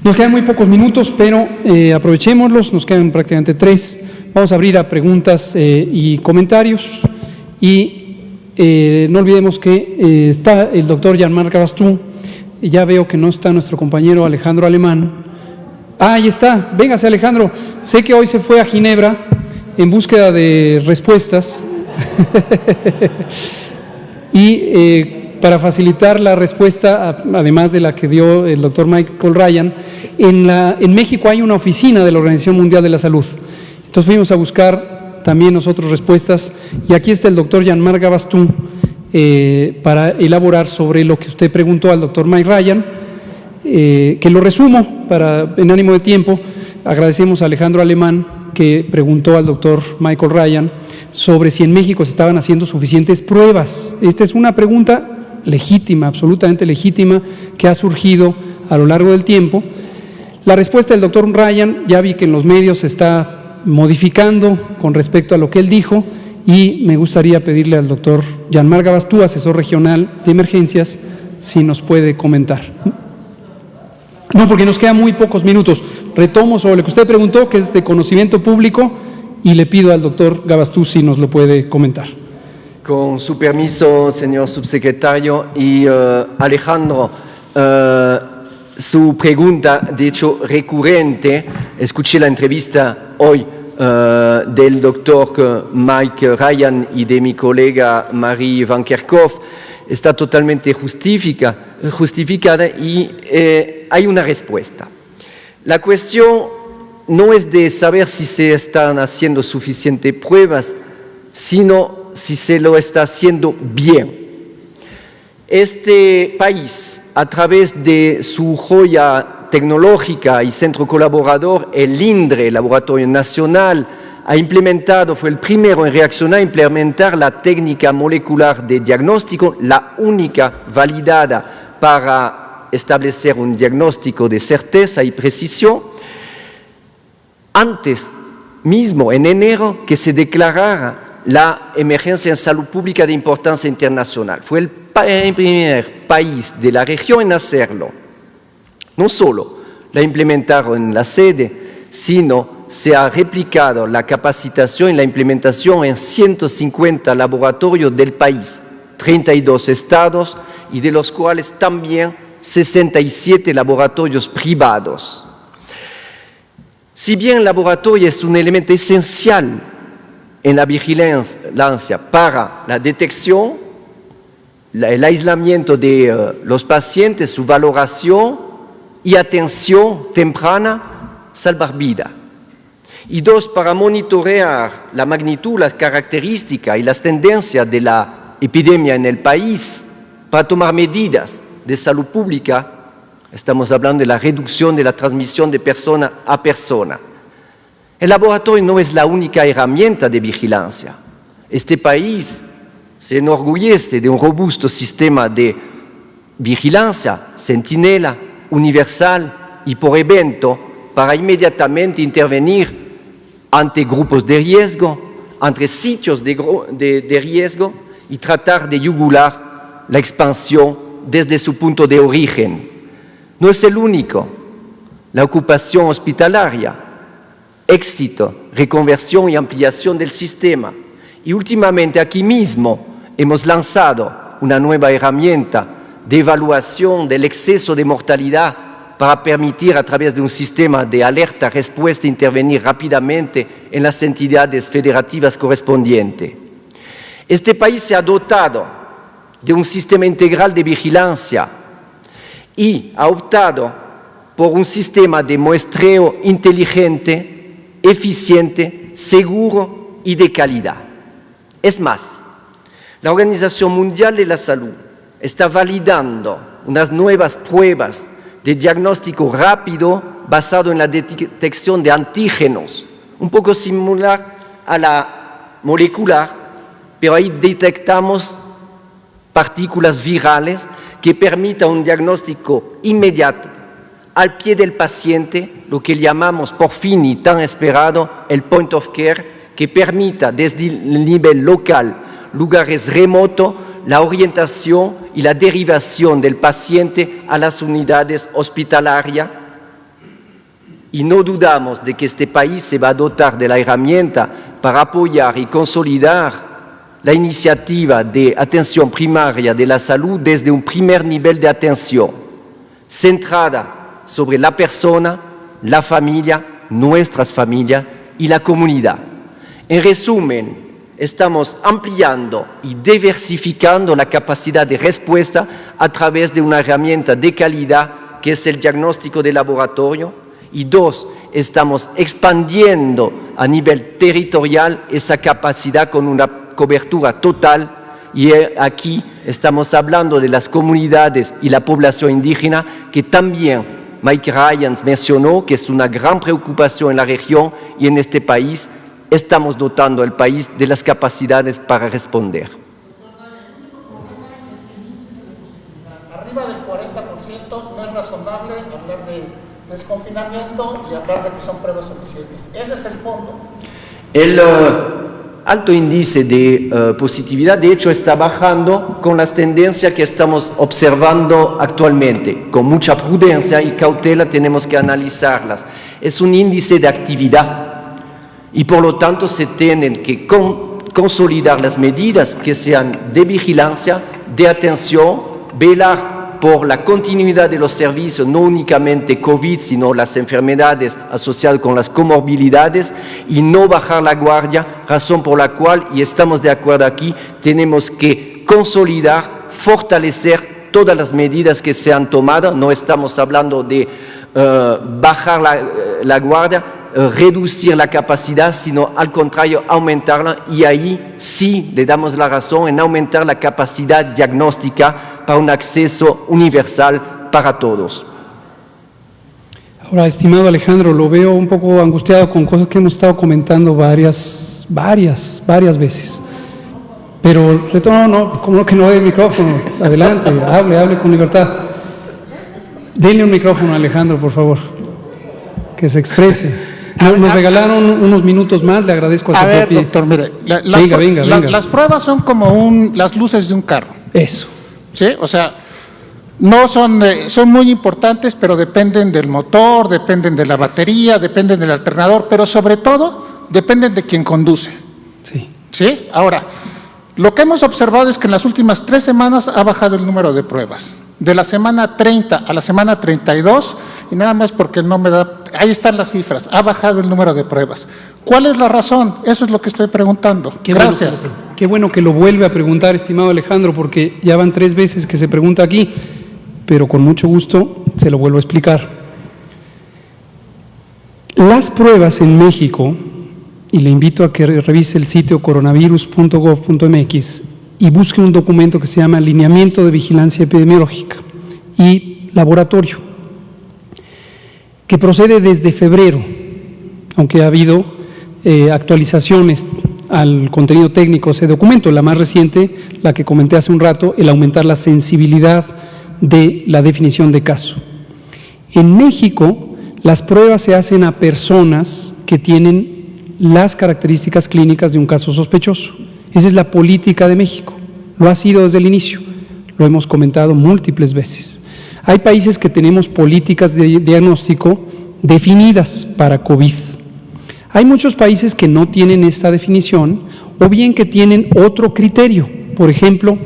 Nos quedan muy pocos minutos, pero aprovechémoslos. Nos quedan prácticamente 3. Vamos a abrir a preguntas y comentarios y no olvidemos que está el doctor Jean-Marc Gabastú. Ya veo que no está nuestro compañero Alejandro Alemán. Ahí está, véngase Alejandro. Sé que hoy se fue a Ginebra en búsqueda de respuestas y para facilitar la respuesta, además de la que dio el doctor Michael Ryan, en México hay una oficina de la Organización Mundial de la Salud. Entonces fuimos a buscar también nosotros respuestas, y aquí está el doctor Jean-Marc Gabastú para elaborar sobre lo que usted preguntó al doctor Mike Ryan, que lo resumo en ánimo de tiempo. Agradecemos a Alejandro Alemán, que preguntó al doctor Michael Ryan sobre si en México se estaban haciendo suficientes pruebas. Esta es una pregunta legítima, absolutamente legítima, que ha surgido a lo largo del tiempo. La respuesta del doctor Ryan, ya vi que en los medios se está modificando con respecto a lo que él dijo, y me gustaría pedirle al doctor Jean-Marc Gabastú, asesor regional de emergencias, si nos puede comentar. No, porque nos quedan muy pocos minutos. Retomo sobre lo que usted preguntó, que es de conocimiento público, y le pido al doctor Gabastú si nos lo puede comentar. Con su permiso, señor subsecretario, y Alejandro, su pregunta, de hecho, recurrente, escuché la entrevista hoy del doctor Mike Ryan y de mi colega Marie Van Kerkhove, está totalmente justificada y hay una respuesta. La cuestión no es de saber si se están haciendo suficientes pruebas, sino si se lo está haciendo bien. Este país, a través de su joya tecnológica y centro colaborador, el INDRE, Laboratorio Nacional, fue el primero en reaccionar a implementar la técnica molecular de diagnóstico, la única validada para establecer un diagnóstico de certeza y precisión, antes mismo, en enero, que se declarara la emergencia en salud pública de importancia internacional. Fue el primer país de la región en hacerlo. No solo la implementaron en la sede, sino se ha replicado la capacitación y la implementación en 150 laboratorios del país, 32 estados, y de los cuales también 67 laboratorios privados. Si bien el laboratorio es un elemento esencial en la vigilancia para la detección, el aislamiento de los pacientes, su valoración y atención temprana, salvar vida. Y dos, para monitorear la magnitud, las características y las tendencias de la epidemia en el país, para tomar medidas de salud pública. Estamos hablando de la reducción de la transmisión de persona a persona. El laboratorio no es la única herramienta de vigilancia. Este país se enorgullece de un robusto sistema de vigilancia, centinela, universal y por evento, para inmediatamente intervenir ante grupos de riesgo, ante sitios de riesgo y tratar de yugular la expansión desde su punto de origen. No es el único. La ocupación hospitalaria, éxito, reconversión y ampliación del sistema. Y últimamente aquí mismo hemos lanzado una nueva herramienta de evaluación del exceso de mortalidad para permitir a través de un sistema de alerta-respuesta intervenir rápidamente en las entidades federativas correspondientes. Este país se ha dotado de un sistema integral de vigilancia y ha optado por un sistema de muestreo inteligente, eficiente, seguro y de calidad. Es más, la Organización Mundial de la Salud está validando unas nuevas pruebas de diagnóstico rápido basado en la detección de antígenos, un poco similar a la molecular, pero ahí detectamos partículas virales que permitan un diagnóstico inmediato al pie del paciente, lo que llamamos por fin y tan esperado el point of care, que permita desde el nivel local, lugares remotos, la orientación y la derivación del paciente a las unidades hospitalarias. Y no dudamos de que este país se va a dotar de la herramienta para apoyar y consolidar la iniciativa de atención primaria de la salud desde un primer nivel de atención, centrada sobre la persona, la familia, nuestras familias y la comunidad. En resumen, estamos ampliando y diversificando la capacidad de respuesta a través de una herramienta de calidad que es el diagnóstico de laboratorio. Y dos, estamos expandiendo a nivel territorial esa capacidad con una cobertura total. Y aquí estamos hablando de las comunidades y la población indígena, que también Mike Ryan mencionó que es una gran preocupación en la región y en este país. Estamos dotando al país de las capacidades para responder. Arriba del 40% no es razonable hablar de desconfinamiento y hablar de que son pruebas suficientes. Ese es el fondo. El alto índice de positividad, de hecho, está bajando con las tendencias que estamos observando actualmente. Con mucha prudencia y cautela tenemos que analizarlas. Es un índice de actividad. Y por lo tanto se tienen que consolidar las medidas que sean de vigilancia, de atención, velar por la continuidad de los servicios, no únicamente COVID, sino las enfermedades asociadas con las comorbilidades, y no bajar la guardia, razón por la cual, y estamos de acuerdo aquí, tenemos que consolidar, fortalecer todas las medidas que se han tomado. No estamos hablando de bajar la guardia, reducir la capacidad, sino al contrario, aumentarla, y ahí sí le damos la razón en aumentar la capacidad diagnóstica para un acceso universal para todos. Ahora, estimado Alejandro, lo veo un poco angustiado con cosas que hemos estado comentando varias veces. Pero, no, como que no dé el micrófono. Adelante, hable con libertad. Denle un micrófono a Alejandro, por favor, que se exprese. Nos regalaron unos minutos más, le agradezco a su ver, propia... doctor, mire, Venga. las pruebas son como las luces de un carro. Eso. ¿Sí? O sea, no son muy importantes, pero dependen del motor, dependen de la batería, dependen del alternador, pero sobre todo dependen de quien conduce. ¿Sí? Ahora, lo que hemos observado es que en las últimas 3 semanas ha bajado el número de pruebas. De la semana 30 a la semana 32, y nada más porque no me da, ahí están las cifras, ha bajado el número de pruebas. ¿Cuál es la razón? Eso es lo que estoy preguntando. Gracias. Qué bueno que lo vuelve a preguntar, estimado Alejandro, porque ya van 3 veces que se pregunta aquí, pero con mucho gusto se lo vuelvo a explicar. Las pruebas en México, y le invito a que revise el sitio coronavirus.gov.mx y busque un documento que se llama Lineamiento de Vigilancia Epidemiológica y Laboratorio, que procede desde febrero, aunque ha habido actualizaciones al contenido técnico de ese documento, la más reciente, la que comenté hace un rato, el aumentar la sensibilidad de la definición de caso. En México, las pruebas se hacen a personas que tienen las características clínicas de un caso sospechoso. Esa es la política de México, lo ha sido desde el inicio, lo hemos comentado múltiples veces. Hay países que tenemos políticas de diagnóstico definidas para COVID. Hay muchos países que no tienen esta definición o bien que tienen otro criterio. Por ejemplo,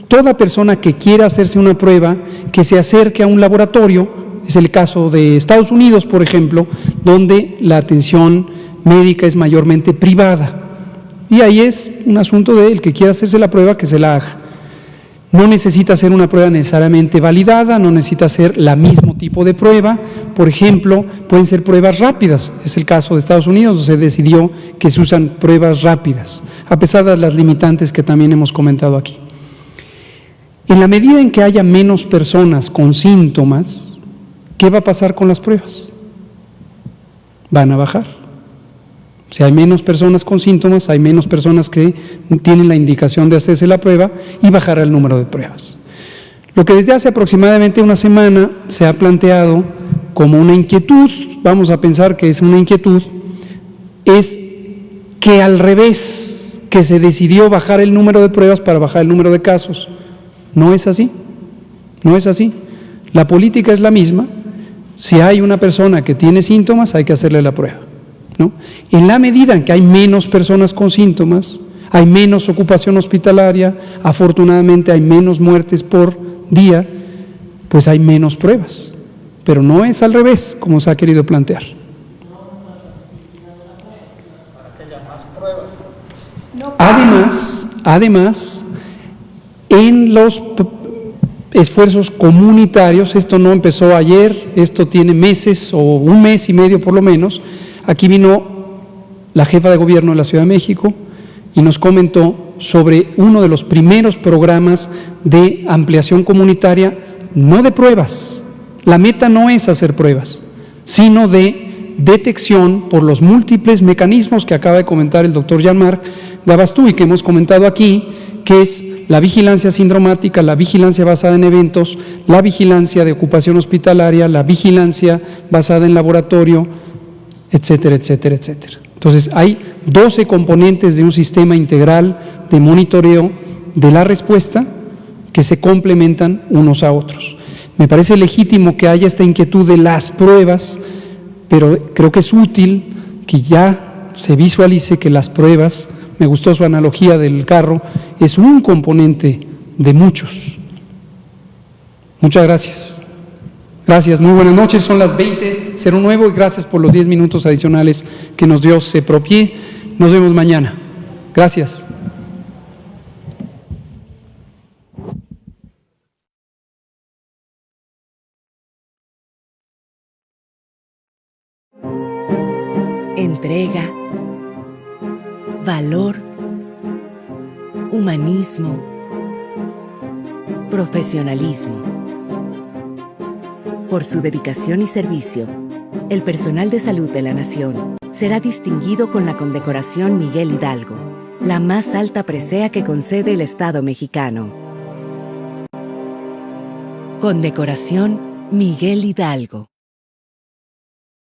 toda persona que quiera hacerse una prueba, que se acerque a un laboratorio, es el caso de Estados Unidos, por ejemplo, donde la atención médica es mayormente privada. Y ahí es un asunto de el que quiera hacerse la prueba, que se la haga. No necesita ser una prueba necesariamente validada, no necesita ser la mismo tipo de prueba. Por ejemplo, pueden ser pruebas rápidas. Es el caso de Estados Unidos, donde se decidió que se usan pruebas rápidas, a pesar de las limitantes que también hemos comentado aquí. En la medida en que haya menos personas con síntomas, ¿qué va a pasar con las pruebas? Van a bajar. Si hay menos personas con síntomas, hay menos personas que tienen la indicación de hacerse la prueba y bajará el número de pruebas. Lo que desde hace aproximadamente una semana se ha planteado como una inquietud, vamos a pensar que es una inquietud, es que al revés, que se decidió bajar el número de pruebas para bajar el número de casos. No es así, no es así. La política es la misma. Si hay una persona que tiene síntomas, hay que hacerle la prueba, ¿no? En la medida en que hay menos personas con síntomas, hay menos ocupación hospitalaria, afortunadamente hay menos muertes por día, pues hay menos pruebas. Pero no es al revés, como se ha querido plantear. Además, en los esfuerzos comunitarios, esto no empezó ayer, esto tiene meses o un mes y medio por lo menos. Aquí vino la jefa de gobierno de la Ciudad de México y nos comentó sobre uno de los primeros programas de ampliación comunitaria, no de pruebas. La meta no es hacer pruebas, sino de detección por los múltiples mecanismos que acaba de comentar el doctor Jean-Marc Gabastú y que hemos comentado aquí, que es la vigilancia sindromática, la vigilancia basada en eventos, la vigilancia de ocupación hospitalaria, la vigilancia basada en laboratorio, etcétera, etcétera, etcétera. Entonces, hay 12 componentes de un sistema integral de monitoreo de la respuesta que se complementan unos a otros. Me parece legítimo que haya esta inquietud de las pruebas, pero creo que es útil que ya se visualice que las pruebas, me gustó su analogía del carro, es un componente de muchos. Muchas gracias. Gracias, muy buenas noches, son las 20:09 y gracias por los 10 minutos adicionales que nos dio CEPROPIE. Nos vemos mañana. Gracias. Entrega, valor, humanismo, profesionalismo. Por su dedicación y servicio, el personal de salud de la Nación será distinguido con la condecoración Miguel Hidalgo, la más alta presea que concede el Estado mexicano. Condecoración Miguel Hidalgo.